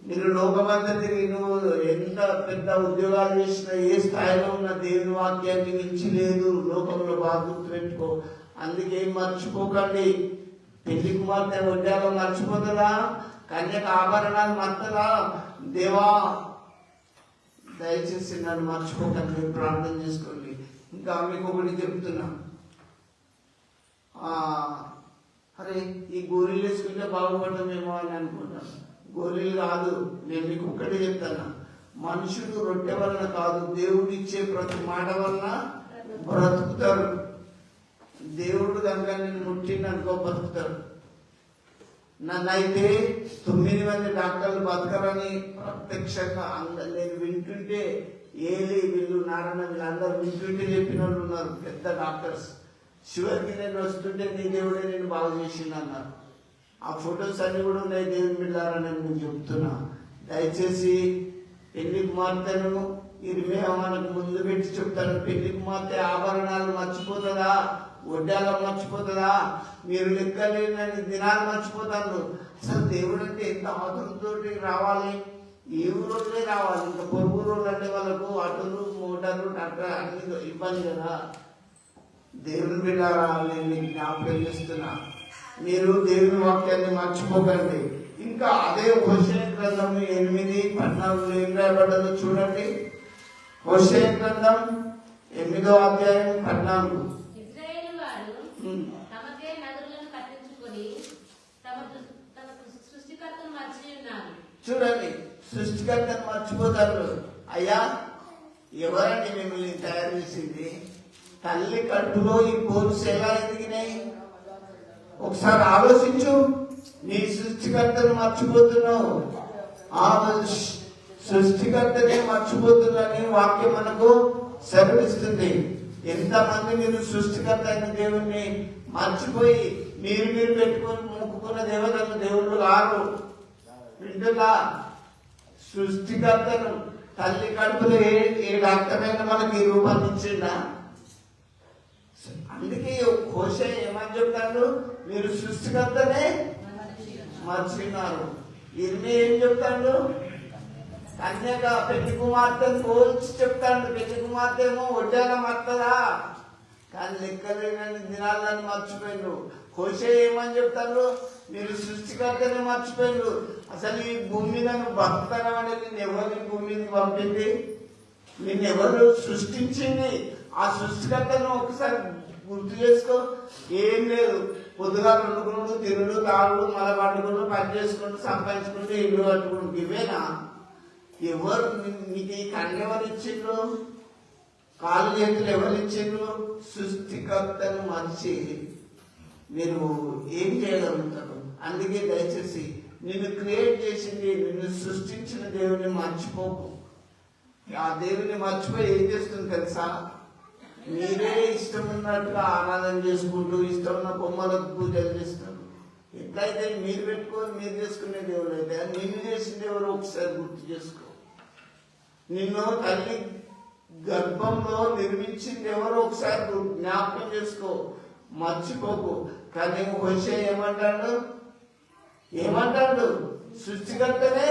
మీరు లోకమంతా తిరిగి, నువ్వు ఎంత పెద్ద ఉద్యోగాలు చేసినా, ఏ స్థాయిలో ఉన్న దేవుని వాక్యాన్ని మించి లేదు లోకంలో. బాగా గుర్తుపెట్టుకో. అందుకే మర్చిపోకండి. పెళ్లి కుమార్తె వడ్డాలో మర్చిపోతుందా? కన్యక ఆభరణాలు మర్తదా? దేవా, దయచేసి నన్ను మర్చిపోకండి, ప్రార్థన చేసుకోండి. ఇంకా మీకు ఒకటి చెప్తున్నా, అరే ఈ గోళీలు వేసుకుంటే బాగుపడమేమో అని అనుకుంటాను. గోళీలు కాదు. నేను మీకు ఒక్కటే చెప్తాను, మనుషుడు రొట్టె వలన కాదు, దేవుడు ఇచ్చే ప్రతి మాట వలన బ్రతుకుతారు. దేవుడు కనుక నేను ముట్టిందనుకో బతుకుతాడు. నన్నైతే 9 మంది డాక్టర్లు బతకరని ప్రత్యక్షంగా నేను వింటుంటే, ఏలి వీళ్ళు నారాయణ వీళ్ళందరూ వింటుంటే చెప్పిన వాళ్ళు ఉన్నారు, పెద్ద డాక్టర్స్. చివరికి నేను వస్తుంటే నీ దేవుడే నేను బాగు చేసింది అన్నారు. ఆ ఫొటోస్ అన్ని కూడా ఉన్నాయి. దేవుని బిడ్డారని నేను చెప్తున్నా. దయచేసి పెళ్లి కుమార్తెను ఇరిమియా మనకు ముందు పెట్టి చెప్తాను, పెళ్లి కుమార్తె ఆభరణాలు మర్చిపోతుందా, వడ్డాలు మర్చిపోతుందా, మీరు లెక్కలేని దినాలు మర్చిపోతారు. అసలు దేవుడు అంటే ఎంత ఆతులతో రావాలి, ఏ ఊరోజే రావాలి. ఇంకా పొరుగు రోజులు అంటే వాళ్ళకు ఆటోలు మోటార్లు ట్రాక్టర్ అన్ని ఇబ్బంది కదా. దేవుని బిడ్డ నేను జ్ఞాపకం చేస్తున్నా, మీరు దేవుని వాక్యాన్ని మర్చిపోకండి. ఇంకా అదే హోషేయ గ్రంథం 8:14 ఏం రాయబడ్డదో చూడండి. హోషేయ గ్రంథం 8వ అధ్యాయం 14. ఇశ్రాయేలు వారు తమకే నగరులను కట్టించుకొని తమ సృష్టికర్తను మర్చి ఉన్నారు. చూడండి, సృష్టికర్తను మర్చిపోతారు. అయ్యా ఎవరండి మిమ్మల్ని తయారు చేసింది? తల్లి కట్టులో ఈ బోన్స్ ఎలా ఎదిగినాయి? ఒకసారి ఆలోచించు. నీ సృష్టికర్తను మర్చిపోతున్నావు, ఆ సృష్టికర్తనే మర్చిపోతున్నాని వాక్యం మనకు సెలవిస్తుంది. ఎంతమంది మీరు సృష్టికర్త అయిన దేవుణ్ణి మర్చిపోయి మీరు పెట్టుకొని మొక్కుకున్న దేవతలు దేవుళ్ళు కారు. వింటున్నా, సృష్టికర్తను తల్లి కడుపులో ఏ డాక్టర్ అయినా మనకి రూపొందించిందా? అందుకే హోషేయ ఏమని చెప్తాడు? మీరు సృష్టికర్తనే మర్చినారు. ఇర్మియా ఏం చెప్తాడు? కన్యగా పెళ్లి కుమార్తెను పోల్చి చెప్తాడు. పెళ్లి కుమార్తె ఏమో వడ్డాల మర్తదా, కానీ లెక్కలేని దినాలని మర్చిపోయిండు. హోషేయ ఏమని చెప్తాడు? మీరు సృష్టికర్తనే మర్చిపోయిండు. అసలు ఈ భూమి మీద నువ్వు బతుకుతావు అనేది నిన్ను భూమి మీద పంపింది, నిన్నెవరు సృష్టించింది? ఆ సృష్టికర్తను ఒకసారి గుర్తు చేసుకో. ఏం లేదు, పొద్దుగా వండుకుంటూ తిరుడు తాగుడు మళ్ళీ పండుకుంటూ పని చేసుకుంటూ సంపాదించుకుంటూ ఇల్లు కట్టుకుంటూ ఇవేనా? ఎవరు నీకు ఈ కళ్ళు ఎవరు ఇచ్చిండ్రు? కాళ్ళు చేతులు ఎవరు ఇచ్చిండ్రు? సృష్టికర్తను మర్చి మీరు ఏం చేయగలుగుతారు? అందుకే దయచేసి నిన్ను క్రియేట్ చేసింది, నిన్ను సృష్టించిన దేవుని మర్చిపోకు. ఆ దేవుని మర్చిపోయి ఏం చేస్తుంది తెలుసా? మీరే ఇష్టం ఉన్నట్టుగా ఆరాధన చేసుకుంటూ ఇష్టం ఉన్న బొమ్మలకు పూజలు చేస్తారు. ఎట్లయితే మీరు పెట్టుకొని మీరు చేసుకునే దేవుడు అయితే నిన్ను చేసిన దేవుడు ఒకసారి గుర్తు చేసుకో. నిన్ను తల్లి గర్భంలో నిర్మించింది ఎవరో ఒకసారి జ్ఞాపకం చేసుకో, మర్చిపోకు. కానీ హోషేయ ఏమంటాడు? సృష్టికర్తనే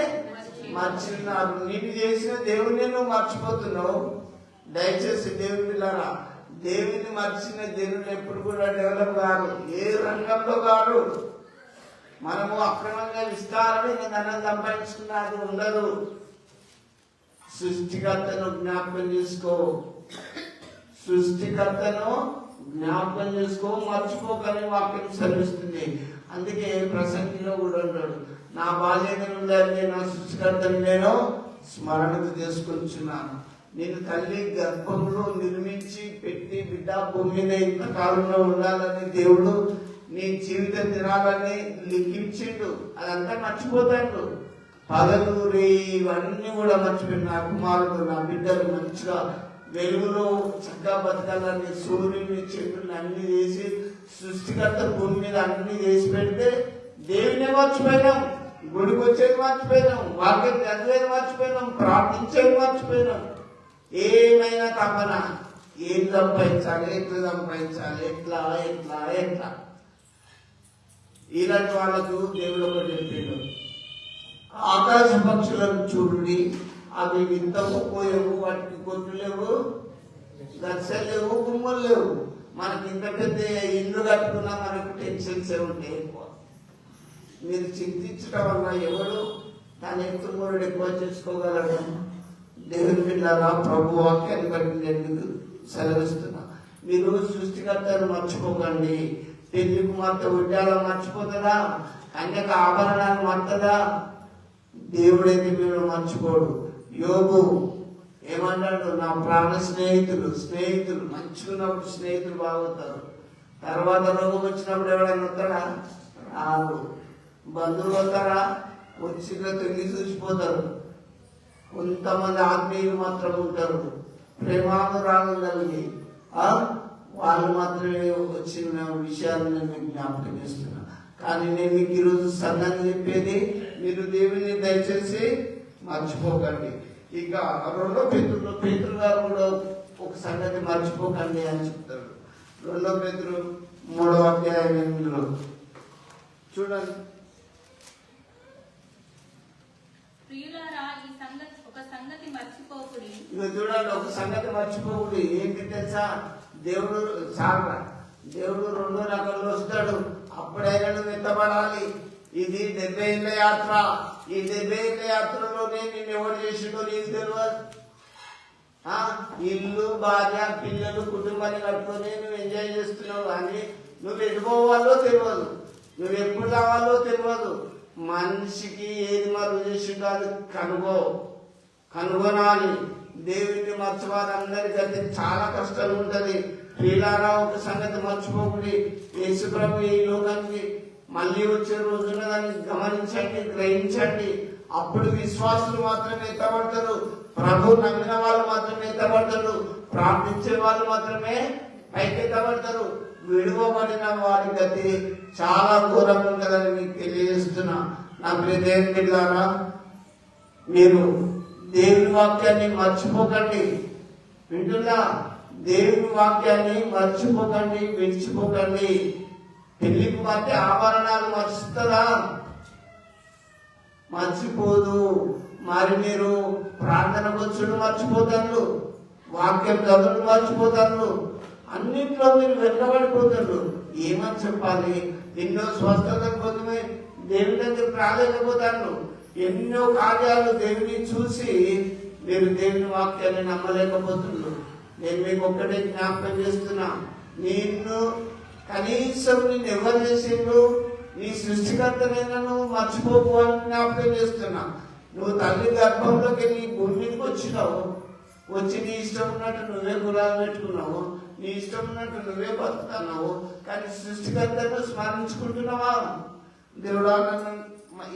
మర్చిన్నారు. నిన్ను చేసిన దేవుడిని నువ్వు మర్చిపోతున్నావు. దయచేసి దేవుని పిల్లరా, దేవుని మర్చిన దేవుడు ఎప్పుడు కూడా డెవలప్ కాదు, ఏ రంగంలో కాదు. మనము అక్రమంగా విస్తారమైన ధనం సంపాదించుకున్నా అది ఉండదు. సృష్టికర్తను జ్ఞాపకం చేసుకో, సృష్టికర్తను జ్ఞాపకం చేసుకో, మర్చిపోకని వాక్యం సెలవిస్తుంది. అందుకే ప్రసంగిలో కూడా ఉంటాడు, నా బాల్యం ఉండాలి, నా సృష్టికర్తను నేను స్మరణకు చేసుకొచ్చున్నాను. నేను తల్లి గర్భంలో నిర్మించి పెట్టి బిడ్డ భూమి మీద ఇంత కాలంలో ఉండాలని దేవుడు నీ జీవిత దినాలని లిఖించిండు. అదంతా మర్చిపోతాడు. పగలు రే ఇవన్నీ కూడా మర్చిపోయి నా కుమారుడు నా బిడ్డలు మంచిగా వెలుగులో చక్కగా బతకాలని సూర్యుని చెట్టుని అన్ని చేసి సృష్టికర్త భూమి మీద అన్ని చేసి పెడితే దేవునే మర్చిపోయినాం, గుడికి వచ్చేది మర్చిపోయినాం, వాక్యం చదివేది మర్చిపోయినాం, ప్రార్థించేది మర్చిపోయినాం. ఏమైనా తపన ఏం సంపాదించాలి, ఎట్లా సంపాదించాలి, ఎట్లా ఎట్లా ఎట్లా ఇలాంటి వాళ్ళకు దేవుడు ఒకటి చెప్పిండు, ఆకాశ పక్షులను చూడండి, అవి వింతము పోయేవు, వాటికి కొట్టు లేవు, గచ్చలు లేవు, గుమ్మలు లేవు. మనకి ఇంత పెద్ద ఇల్లు కట్టుకున్నా మనకు టెన్షన్స్ ఉంటాయి ఎక్కువ. మీరు చింతించడం వల్ల ఎవడు తన ఎత్తుమూరుడు ఎక్కువ చేసుకోగలడు? దేవుని బిడ్డలారా, ప్రభు వాక్యాన్ని బట్టి నేను సెలవిస్తున్నా. మీరు సృష్టికర్తను మర్చిపోకండి. పెళ్లి కుమార్తె ఉడ్డాలో మర్చిపోతుందా? కన్యక ఆభరణాలు మర్తదా? దేవుడైతే మీరు మర్చిపోడు. యోబు ఏమన్నాడు? నా ప్రాణ స్నేహితులు మంచుకున్నప్పుడు స్నేహితులు బాగుతారు, తర్వాత రోగం వచ్చినప్పుడు ఎవరైనా వస్తాడా? రాదు. బంధువులు వస్తారా? వచ్చిగా తొంగి చూసిపోతారు. కొంతమంది ఆత్మీయులు మాత్రం ఉంటారు, ప్రేమానురాగం కలిగి వాళ్ళు మాత్రమే వచ్చిన విషయాలు నేను మీకు జ్ఞాపకం చేస్తున్నా. కానీ నేను మీకు ఈరోజు సంగతి చెప్పేది, మీరు దేవుని దయచేసి మర్చిపోకండి. ఇక 2 పేతురు గారు కూడా ఒక సంగతి మర్చిపోకండి అని చెప్తారు. 2 పేతురు 3వ అధ్యాయం 8లో చూడండి. ప్రియులారా, ఒక సంగతి మర్చిపోకుడి. ఇక చూడండి, ఒక సంగతి మర్చిపోకుడి. ఏంటి తెలుసా? దేవుడు 2 రకాల్లో వస్తాడు. అప్పుడైనా నువ్వు ఎత్తబడాలి. ఇది 70 ఏళ్ళ యాత్ర. ఈ 70 ఏళ్ళ యాత్రలోనే నిన్ను ఎవరు చేసిండో నీకు తెలియదు. ఇల్లు, భార్య, పిల్లలు, కుటుంబాన్ని కట్టుకొని నువ్వు ఎంజాయ్ చేస్తున్నావు. కానీ నువ్వు ఎటుకోవాలో తెలియదు, నువ్వు ఎప్పుడు రావాలో తెలియదు. మనిషికి ఏది మరుగు చేసిండో అది కనుగొనాలి. దేవుడిని మర్చిపోవాలి. అందరికీ చాలా కష్టాలు ఉంటది. ప్రియులారా, ఒక సంగతి మర్చిపోకుడి. యేసుప్రభు ఈ లోకానికి మళ్ళీ వచ్చే రోజున దాన్ని గమనించండి, గ్రహించండి. అప్పుడు విశ్వాసులు మాత్రమే ఎత్తబడతారు, ప్రభు నమ్మిన వాళ్ళు మాత్రమే ఎత్తబడతారు, ప్రార్థించే వాళ్ళు మాత్రమే పైకి ఎత్తబడతారు. విడువబడిన వారి గతి చాలా ఘోరంగా ఉంటుందని మీకు తెలియజేస్తున్నా. నా ప్రియ దేవుని బిడ్డలారా, మీరు దేవుని వాక్యాన్ని మర్చిపోకండి. వింటున్నా? దేవుని వాక్యాన్ని మర్చిపోకండి, విడిచిపోకండి. పెళ్లికి మధ్య ఆభరణాలు మర్చిస్తుందా? మర్చిపోదు. మరి మీరు ప్రార్థన వచ్చుడు మర్చిపోతారు, వాక్యం చదువులు మర్చిపోతారు, అన్నింటిలో మీరు వెనకబడిపోతారు. ఏమని చెప్పాలి? ఎన్నో స్వస్థతల కోసమే దేవుని దగ్గరికి రాలేకపోతారు. ఎన్నో కార్యాలు దేవుని చూసి మీరు దేవుని వాక్యాన్ని నమ్మలేకపోతున్నారు. నేను మీకు ఒక్కటే జ్ఞాపకం చేస్తున్నా, నిన్ను కనీసం నేను ఎవరు చేసిండు? నీ సృష్టికర్తనైనా నువ్వు మర్చిపోకు అని జ్ఞాపకం చేస్తున్నా. నువ్వు తల్లి గర్భంలోకి నీ భూమికి వచ్చినావు, వచ్చి నీ ఇష్టం ఉన్నట్టు నువ్వే గురాలు పెట్టుకున్నావు, నీ ఇష్టం ఉన్నట్టు నువ్వే బతుకుతున్నావు. కానీ సృష్టికర్తను స్మరించుకుంటున్నావా? దేవుడా, నన్ను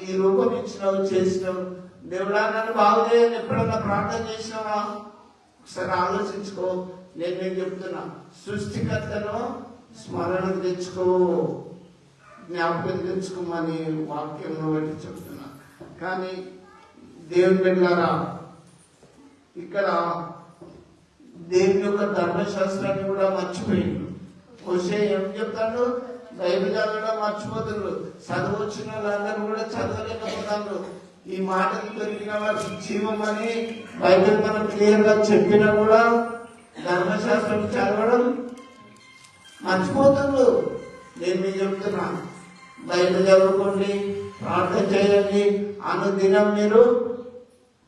ఈ రూపం ఇచ్చినావు, చేసినావు. దేవుడా, నన్ను బాగు చేయని ఎప్పుడన్నా ప్రార్థన చేసినావా? ఒకసారి ఆలోచించుకో. నేను మీకు చెప్తున్నా, సృష్టికర్తను స్మరణ తెచ్చుకో, జ్ఞాపకం తెచ్చుకోమని వాక్యంలో బట్టి చెప్తున్నా. కానీ దేవుని బిడ్డలారా, ఇక్కడ దేవుని యొక్క ధర్మశాస్త్రాన్ని కూడా మర్చిపోయిండు. మోషే ఏం చెప్తాడు? బైబిల్ చదవడం మర్చిపోతున్నారు. చదువు వచ్చిన వాళ్ళందరూ కూడా చదవలేకపోతారు. ఈ మాటలు దొరికిన వారికి జీవం అని బైబిల్ మనం క్లియర్ గా చెప్పినా కూడా ధర్మశాస్త్రం చదవడం మర్చిపోతున్నారు. నేను మీకు చెప్తున్నా, బైబిల్ చదువుకోండి, ప్రార్థన చేయండి, అనుదినం మీరు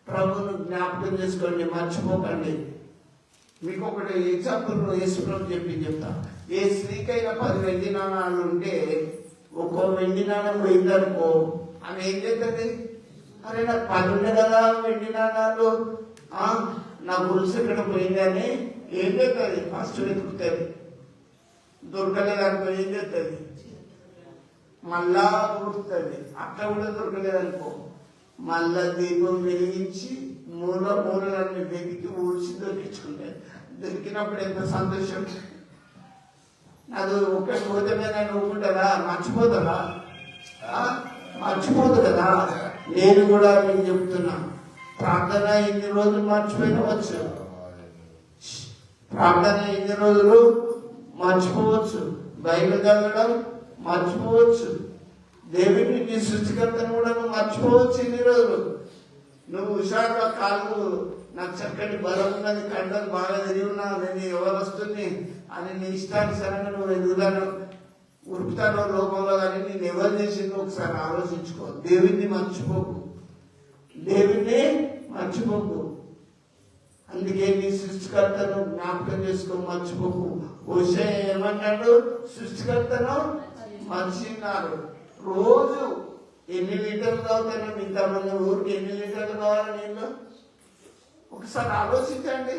ప్రభువును జ్ఞాపకం చేసుకోండి, మర్చిపోకండి. మీకు ఒకటి ఎగ్జాంపుల్ యేసుప్రభు చెప్తా. ఏ స్త్రీకైనా 10 వెండి నాణాలు ఉంటే ఒక్కో వెండి నాణం పోయిందనుకో, ఆమె ఏం చేస్తుంది? అరే నాకు 10 ఉండే కదా వెండి నాణాలు, నా గురుసు ఎక్కడ పోయిందని ఏం చేస్తుంది? ఫస్ట్ వెతుకుతుంది. దొరకలేదనుకో ఏం చేస్తుంది? మళ్ళా ఊరుతుంది. అట్లా కూడా దొరకలేదనుకో మళ్ళా దీపం వెలిగించి మూలలన్నీ వెతికి ఊడ్చి దొరికించుకుంటాయి. దొరికినప్పుడు ఎంత సంతోషం! అది ఒక్కటి పోతే నేను ఊరుకుంటారా? మర్చిపోతారా? మర్చిపోదు కదా. నేను కూడా మీకు చెప్తున్నా, ప్రార్థన ఎన్ని రోజులు మర్చిపోయినవచ్చు, ప్రార్థన ఎన్ని రోజులు మర్చిపోవచ్చు, బైబిల్ చదవడం మర్చిపోవచ్చు, దేవుడిని నీ సృష్టికర్తను కూడా నువ్వు మర్చిపోవచ్చు. ఇన్ని రోజులు నువ్వు హుషారుగా కాళ్ళు, నాకు చక్కటి బలం ఉన్నది, కండలు బాగా తిరిగి ఉన్నా, నేను ఎవరు వస్తుంది అని నీ ఇష్టానుసారంగా నువ్వు ఎదుగుతాను ఉరుకుతానో లోకంలో, కానీ నేను ఎవరు చేసిందో ఒకసారి ఆలోచించుకో. దేవుణ్ణి మర్చిపోకు, దేవుణ్ణి మర్చిపోకు. అందుకే నీ సృష్టికర్తను జ్ఞాపకం చేసుకో, మర్చిపోకు. హోషేయ ఏమన్నాడు? సృష్టికర్తను మర్చిన్నారు. రోజు ఎన్ని లీటర్లు తాగుతాను? ఇంతమంది ఊరికి ఎన్ని లీటర్లు కావాలి నీళ్ళు? ఒకసారి ఆలోచించండి.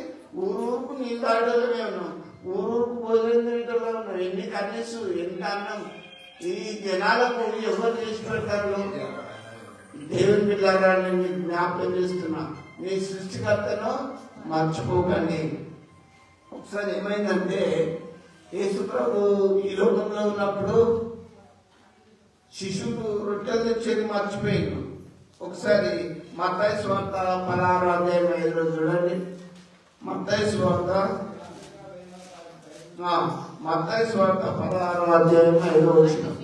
ఊరుకు నీళ్ళు తాగడమే ఉన్నాం, ఊరుకు భోజనం తినటంలో ఉన్నాం. ఎన్ని కనీసు, ఎన్ని అన్నం ఈ జనాలకు ఎవరు చేసి పెడతారు? దేవుని బిడ్డలారా, నేను మీకు జ్ఞాపకం చేస్తున్నా, నీ సృష్టికర్తను మర్చిపోకండి. ఒకసారి ఏమైందంటే, యేసు ప్రభు ఈ లోకంలో ఉన్నప్పుడు శిశువుకు రొట్టెలు తెచ్చేది మర్చిపోయింది. ఒకసారి మత్తయి సువార్త 16వ అధ్యాయం 5లో చూడండి. మత్తయి సువార్త 16వ అధ్యాయం 5వ వచనం.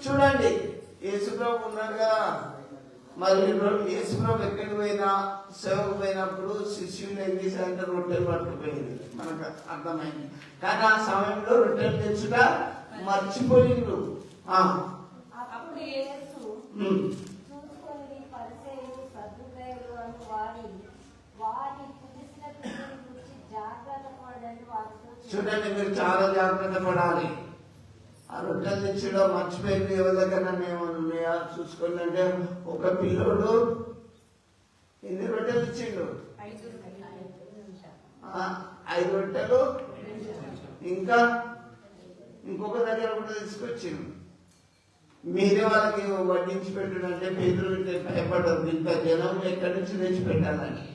చూడండి, యేసుప్రభు ఉన్నారుగా. మరి యేసుప్రభు ఎక్కడికి పోయినా, సేవకు పోయినప్పుడు శిష్యులు ఏం చేశారంటే రొట్టెలు పట్టుకుపోయింది, మనకు అర్థమైంది. కానీ ఆ సమయంలో రొట్టెలు తెచ్చుట మర్చిపోయిండ్రు. చూడండి, మీరు చాలా జాగ్రత్త పడాలి. ఆ రొట్టెలు తెచ్చడం మర్చిపోయింది. ఎవరి దగ్గర ఏమన్నా చూసుకోండి అంటే, ఒక పిల్లోడు ఎన్ని రొట్టెలు ఇచ్చిండు? 5 రొట్టెలు, ఇంకా ఇంకొక దగ్గర కూడా తీసుకొచ్చిండు. మీరే వాళ్ళకి వడ్డించి పెట్టడంటే పేదలు భయపడరు. ఇంత జనం ఎక్కడి నుంచి తెచ్చి పెట్టాలని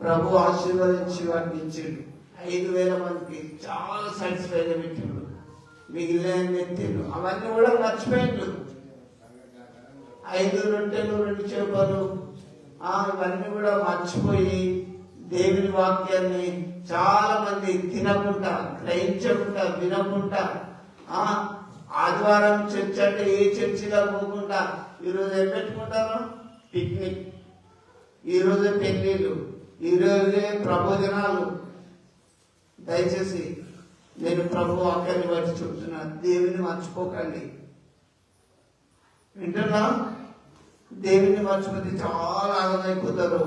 ప్రభు ఆశీర్వదించి వాటిని ఇచ్చిండు. 5,000 మందికి చాలా సాటిస్ఫైగా పెట్టిండు. మిగిలిన ఎత్తిండు. అవన్నీ కూడా మర్చిపోయిండు. 5 రొట్టెలు 2 చేపలు ఇవన్నీ కూడా మర్చిపోయి దేవుని వాక్యాన్ని చాలా మంది తినకుండా, గ్రహించకుండా, వినకుండా, ఆదివారం చర్చ్ అంటే ఏ చర్చిలో పోకుండా ఈరోజు ఏం పెట్టుకుంటారు? పిక్నిక్, ఈరోజే పెళ్లిళ్ళు, ఈరోజే ప్రబోధనాలు. దయచేసి నేను ప్రభు వాక్యాన్ని బట్టి చెప్తున్నా, దేవుని మర్చిపోకండి. వింటున్నా? దేవుని మర్చిపోతే చాలా ఆనందమైపోతారు.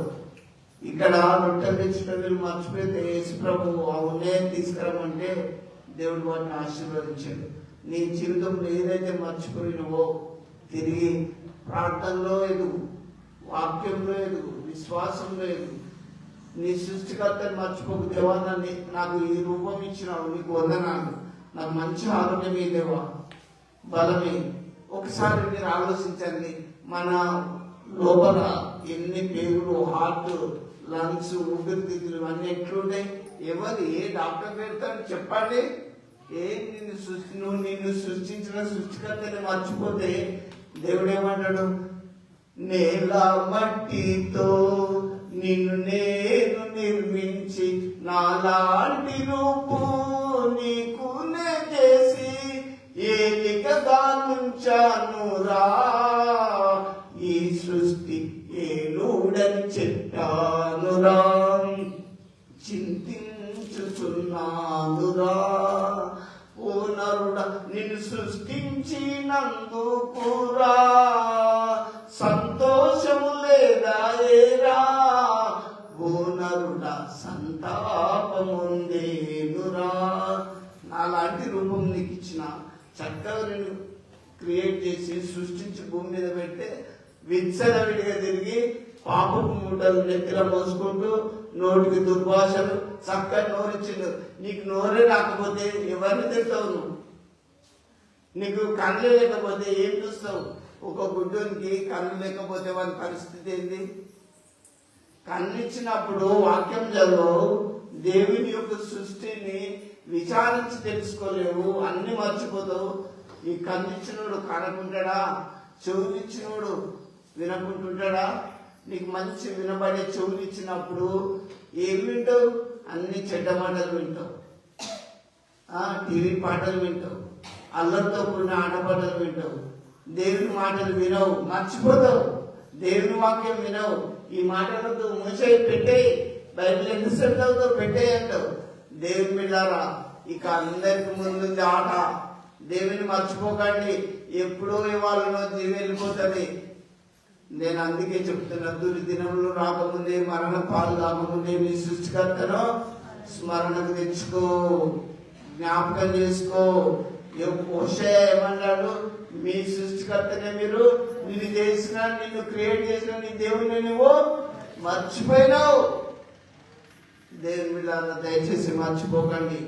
ఇక్కడ రొట్టెలు తెచ్చిన వీళ్ళు మర్చిపోతే యేసు ప్రభు ఆ ఉన్నయం తీసుకురామంటే దేవుడు వాటిని ఆశీర్వదించాడు. నీ జీవితంలో ఏదైతే మర్చిపోయినవో తిరిగి ప్రార్థనలో ఎదుగు, వాక్యంలో ఎదుగు, విశ్వాసంలో ఎదుగు. నీ సృష్టికర్తని మర్చిపోకు. దేవా, నాకు ఈ రూపం ఇచ్చినావు, నీకు వందనాలు. నాకు మంచి ఆరోగ్యం దేవా, బలమే. ఒకసారి మీరు ఆలోచించండి, మన లోపల ఎన్ని పేగులు, హార్ట్, లంగ్స్, ఊపిరితిత్తులు ఇవన్నీ ఎట్లుంటాయి? ఎవరు ఏ డాక్టర్ పెడతాడు చెప్పండి? నిన్ను సృష్టించిన సృష్టికర్తని మర్చిపోతే దేవుడు ఏమంటాడు? నేల మట్టితో నిన్ను నేను నిర్మించి నాలాంటి రూపు నీకు చేసి ఏలికగా నుంచానురా, ఈ సృష్టి ఏలుడని చెప్పానురా, చింతించుచున్నానురా. ఓ నరుడా, నిన్ను సృష్టించినందుకురా సంతోషము లేదా ఏరా? ఓ నరుడా, సంతాపముందేనురా. నాలాంటి రూపం నీకు ఇచ్చిన, చక్కగా నేను క్రియేట్ చేసి సృష్టించి భూమి మీద పెడితే విచ్చలవిడిగా తిరిగి పాపపు మూటలు నెత్తిలో మోసుకుంటూ నోటికి దుర్భాషలు, చక్కని నోరిచ్చిండు. నీకు నోరే రాకపోతే ఎవరిని తింటావు? నువ్వు నీకు కళ్ళు లేకపోతే ఏం చూస్తావు? ఒక గుడ్డునికి కళ్ళు లేకపోతే వాని పరిస్థితి ఏంది? కళ్ళు ఇచ్చినప్పుడు వాక్యం చదువు, దేవుని యొక్క సృష్టిని విచారించి తెలుసుకోలేవు, అన్ని మర్చిపోతావు. ఈ కళ్ళు ఇచ్చినోడు కనకుంటాడా? చెవులు ఇచ్చినోడు వినకుంటుంటాడా? నీకు మంచి వినబడే చెవులు ఇచ్చినప్పుడు ఏం వింటావు? అన్ని చెడ్డ మాటలు వింటావు, టీవీ పాటలు వింటావు, అల్లరితో కూడిన ఆటపాటలు వింటావు. దేవుని మాటలు వినవు, మర్చిపోతావు. దేవుని వాక్యం వినవు. ఈ మాటలతో మూసేయి, పెట్టేయి. బైబిల్ ఎన్నిసార్లు చదువుతావు? పెట్టేయి అంటావు. దేవుని బిడ్డారా, ఇక అందరికి ముందుంది ఆట. దేవుని మర్చిపోకండి. ఎప్పుడో ఇవాళ జీవి వెళ్ళిపోతుంది. నేను అందుకే చెప్తున్నా, దుర్దినములు రాకముందే, మరణ పాలు కాకముందే నీ సృష్టికర్తను స్మరణకు తెచ్చుకో, జ్ఞాపకం చేసుకో. హోషేయ ఏమన్నాడు? మీ సృష్టికర్తనే మీరు, నిన్ను చేసిన, నిన్ను క్రియేట్ చేసిన నీ దేవుని నువ్వు మర్చిపోయినావు. దేవుని మీద దయచేసి మర్చిపోకండి.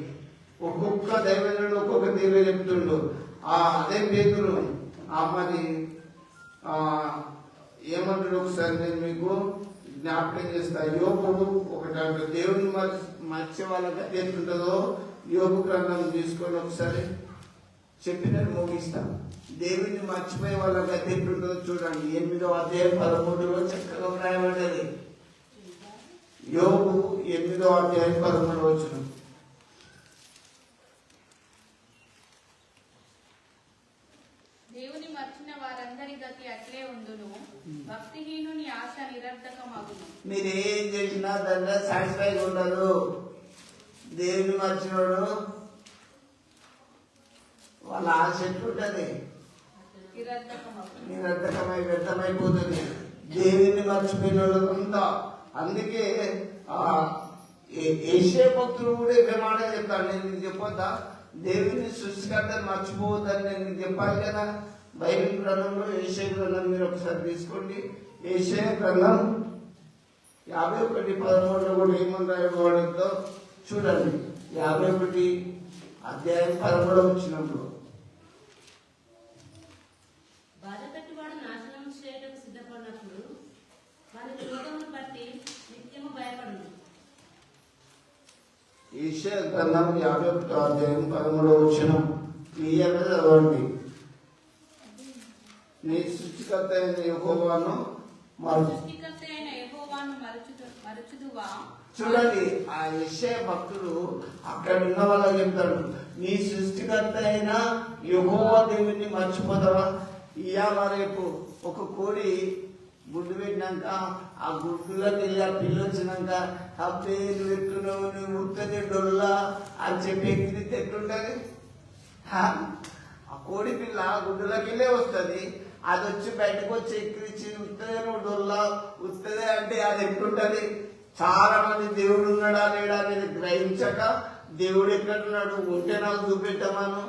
ఒక్కొక్క దైవజనుడు ఒక్కొక్క తీరు చెప్తుండు. అదే పేతురు మరి ఏమంటాడు ఒకసారి నేను మీకు జ్ఞాపకం చేస్తా. యోగు ఒకటి దేవుని మర్చి వాళ్ళ గతి ఎట్లుంటుందో యోగు గ్రంథం తీసుకొని ఒకసారి చెప్పినట్టు ముగిస్తా. దేవుని మర్చిపోయే వాళ్ళ గతి ఎట్లుంటుందో చూడండి. 8వ అధ్యాయం 13లో చక్కగా వ్రాయబడ్డది. యోగు 8వ అధ్యాయం 13 వచనం. దేవుని మర్చిన వారందరి గతి అట్లే ఉండును, భక్తిహీనుని ఆశ నిరర్ధకమగును. మీరు ఏం చేసినా దాంట్లో సాటిస్ఫైగా ఉండదు. దేవుని మర్చినోడు వాళ్ళ ఆశ ఎట్లుంటది? నిరర్ధకమై వ్యర్థమైపోతుంది. దేవుని మర్చిపోయినోడు అంతా. అందుకే ఏషియా భక్తులు కూడా ఇవే మాట చెప్తాను. నేను మీకు చెప్పొద్దా? దేవుని సృష్టికర్తను మర్చిపోవద్దని నేను మీకు చెప్పాలి కదా. బైబిల్ గ్రంథంలో ఏషియా గ్రంథం మీరు ఒకసారి తీసుకోండి. ఏషియా గ్రంథం 51:13 కూడా ఏమని రాయబడిందో చూడండి. 51 అధ్యాయం 13 వచ్చినప్పుడు, బాధపెట్టువాడు నాశనం చేయటకు సిద్ధపడినప్పుడు వారి క్రోధమును బట్టి నిత్యము భయపడును. ఏషియా గ్రంథం 51 అధ్యాయం 13 వచనం క్లియర్గా చదవండి. నీ సృష్టికర్త అయిన యెహోవాను మరచుదువా? చూడండి, ఆ యెషయా భక్తుడు అక్కడ ఉన్న వాళ్ళకి చెప్తాడు, నీ సృష్టికర్త అయిన యెహోవా దేవుని మర్చిపోతావా? ఇవాళ రేపు ఒక కోడి గుడ్డు పెట్టినాక ఆ గుడ్డులోకి వెళ్ళి ఆ పిల్ల వచ్చినాక ఆ పేరు పెట్టున్నావు, నువ్వు ఉత్తది డొల్లా అని చెప్పి ఎక్కిరితే ఎట్లుంటది? ఆ కోడి పిల్ల గుడ్డులోకి వెళ్ళే వస్తుంది. అది వచ్చి బయటకు వచ్చి ఎక్కిరిచ్చి ఉత్తదే నువ్వు డొల్లా, ఉత్తదే అంటే అది ఎట్లుంటది? చాలా మంది దేవుడు ఉన్నాడా లేడా అనేది గ్రహించక దేవుడు ఎక్కడున్నాడు, ఉంటే నాకు చూపెట్టమాను,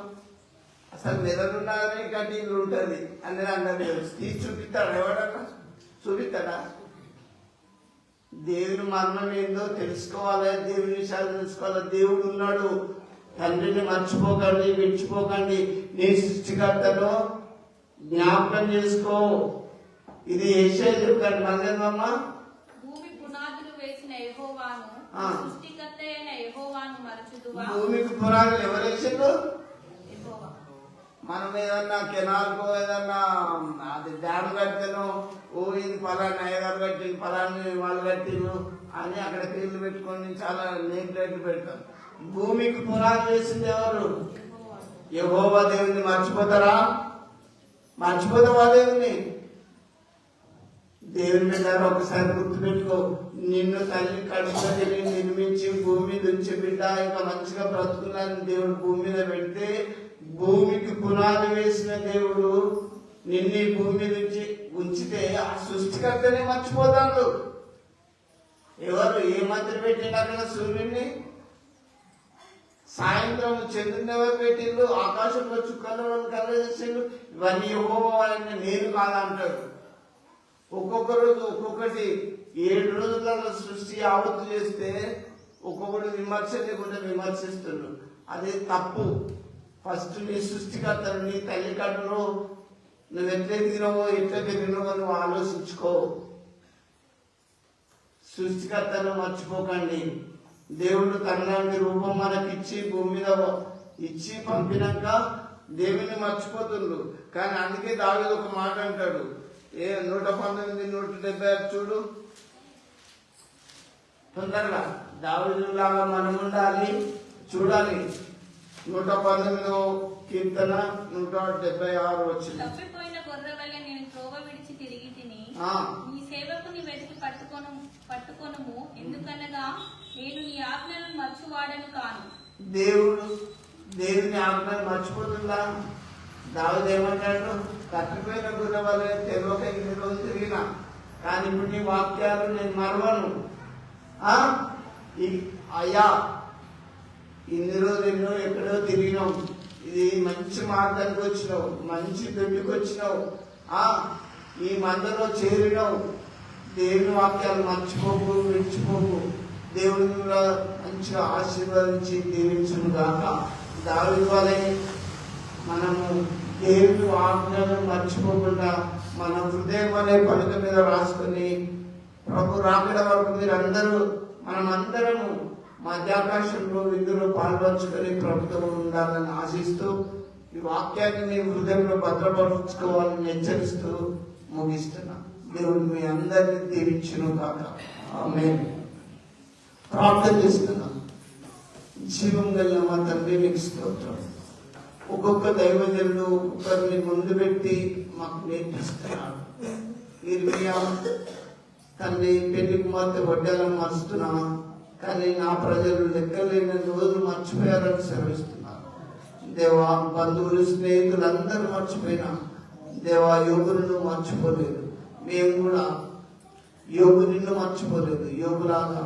అసలు మెదడున్నారని కంటే ఇల్లు ఉంటుంది అని అన్నారు. తీసి చూపిస్తాడు ఎవడన్నా? చూపిస్తాడా? దేవుని మరణం ఏందో తెలుసుకోవాలి, దేవుని విషయాలు తెలుసుకోవాలి. దేవుడు ఉన్నాడు. తండ్రిని మర్చిపోకండి, విడిచిపోకండి. నీ సృష్టికర్తను జ్ఞాపకం చేసుకో. ఇది ఏషియా చెప్తాడు. మళ్ళేమమ్మా, భూమి పునాదులు వేసిన యెహోవాను, సృష్టికర్త అయిన యెహోవాను మరచుదువా? భూమికి పునాదులు ఎవరు వేసిండ్రు? యెహోవా. మనం ఏదన్నా కెనాల్కో ఏదన్నా అది డ్యామ్ కట్టాను, ఇది ఫలానా అయ్యగారు కట్టింది, ఫలాన్ని వాళ్ళు కట్టిండ్రు అని అక్కడ పేర్లు పెట్టుకొని చాలా నేమ్ ప్లేట్లు పెడతాం. భూమికి పునాది వేసింది ఎవరు? యెహోవా. దేవుని మర్చిపోతారా? మర్చిపోతావా దేవుని? దేవుని మీద ఒకసారి గుర్తుపెట్టుకో. నిన్ను తల్లి కడుపులో నిర్మించి భూమి నుంచి బిడ్డ ఇంకా మంచిగా బ్రతుకున్నాను దేవుడు భూమి మీద పెడితే, భూమికి పునాది వేసిన దేవుడు నిన్ను భూమి నుంచి ఉంచితే ఆ సృష్టికర్తనే మర్చిపోతాడు. ఎవరు ఏ మంత్రి పెట్టినారన్న సూర్యుడిని? సాయంత్రం చంద్రుని ఎవరు పెట్టిండు? ఆకాశంలో చుక్కలు కలగజేసిండు. ఇవన్నీ యెహోవా నేను కాదంటాడు. ఒక్కొక్క రోజు ఒక్కొక్కటి 7 రోజులలో సృష్టి ఆవత్తు చేస్తే ఒక్కొక్కటి విమర్శ లేకుండా విమర్శిస్తున్నాడు. అది తప్పు. ఫస్ట్ నీ సృష్టికర్తను, నీ తల్లి కడుపులో నువ్వు ఎట్లా ఎదిగినవో ఎట్లా పెరిగినవో నువ్వు ఆలోచించుకో. సృష్టికర్తను మర్చిపోకండి. దేవుడు తనలాంటి రూపం మనకిచ్చి భూమి మీద ఇచ్చి పంపినాక దేవుని మర్చిపోతుండ్రు. కానీ అందుకే దావీదు ఒక మాట అంటాడు. 119, 176 చూడు తొందరగా. దావీదు లాగా మనం ఉండాలి, చూడాలి. 119వ కీర్తన 176 వచ్చింది. తప్పిపోయిన గొర్రె వలె నేను త్రోవ విడిచి తిరిగి తిని నీ సేవకుని వెతికి పట్టుకొనుము, ఎందుకనగా నేను నీ ఆజ్ఞలను మర్చివాడను కాను. దేవుని ఆజ్ఞను మర్చిపోతుందా? దావీదు ఏమంటాడు, తప్పిపోయిన గుర్ర వలె తెలియక ఇన్ని రోజులు తిరిగినా, కానీ ఇప్పుడు నీ వాక్యాలు నేను మరవను. అయ్యా ఇన్ని రోజులు ఎన్నో ఎక్కడో తిరిగినావు, ఇది మంచి మార్గానికి వచ్చినావు, మంచి దొడ్డికి వచ్చినావు, ఈ మందలో చేరినావు. దేవుని వాక్యాలు మర్చిపోకు, విడిచిపోకు. దేవుని మంచిగా ఆశీర్వదించి దీవించును గాక. దావీదు వలె మనము దేవుని ఆజ్ఞను మర్చిపోకుండా మన హృదయం అనే పలుక మీద రాసుకొని ప్రభు రాకడ వరకు మీరందరూ మనమందరము మధ్యాకాశంలో విందులో పాల్పంచుకొని ప్రభుత్వం ఉండాలని ఆశిస్తూ ఈ వాక్యాన్ని మీ హృదయంలో భద్రపరుచుకోవాలని హెచ్చరిస్తూ ముగిస్తున్నా. దేవుడు మీ అందరినీ దీవించును కాక. ఆమేన్. ప్రార్థన చేస్తున్నాం. జీవం కలిగిన మా తండ్రి మీకు స్తోత్రం. ఒక్కొక్క దైవజనులు ఒక్కొక్కరిని ముందు పెట్టి మాకు నేర్పిస్తున్నారు. ఇర్మియా తండ్రి పెళ్లి కుమార్తె వడ్డాలను మరుస్తున్నామా, కానీ నా ప్రజలు లెక్కలేని రోజులు మర్చిపోయారని సెలవిస్తున్నారు. దేవా, బంధువులు స్నేహితులందరూ మర్చిపోయినా దేవా, యోగులను మర్చిపోలేదు. మేము కూడా యోగు నిన్ను మర్చిపోలేదు. యోగులాగా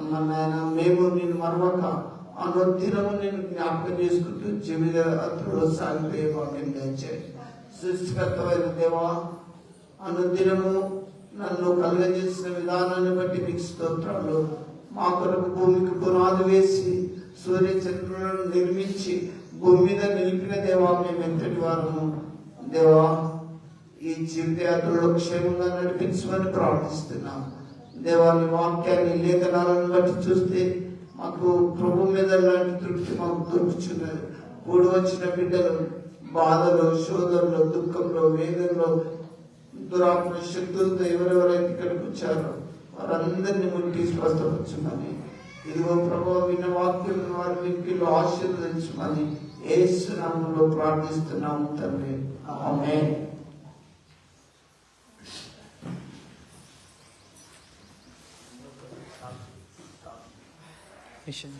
మన ఆయన మేము నిన్ను మరవక అనుదినము నేను జ్ఞాపకం చేసుకుంటూ జీవితంలో సాగిపోయే వాక్యం దయచేయి. సృష్టికర్తమైన దేవా, అనుదినము నన్ను కలుగజేసిన విధానాన్ని బట్టి మీకు స్తోత్రాలు. మా కొరకు భూమికి పునాది వేసి సూర్యచంద్రులను నిర్మించి భూమి మీద నిలిపిన దేవా, మేము ఎంతటి వారము. దేవా, ఈ జీవితయాత్రలో క్షేమంగా నడిపించమని ప్రార్థిస్తున్నాం. దేవాన్ని వాక్యాన్ని లేఖనాలను బట్టి చూస్తే మాకు ప్రభు మీద లాంటి తృప్తి మాకు దొరుకుతున్నది. కూడి వచ్చిన బిడ్డలు బాధలో, శోధనలో, దుఃఖంలో, వేదనలో, దురాత్మ శక్తులతో ఎవరెవరైతే ఇక్కడికి వచ్చారో వారందరినీ ముట్టి స్వస్థపరచుమని, ఇదిగో ప్రభు విన్న వాక్యం వారి వినికిలో ఆశీర్వదించమని యేసు నామములో ప్రార్థిస్తున్నాము తండ్రి. ఆమేన్. Mission.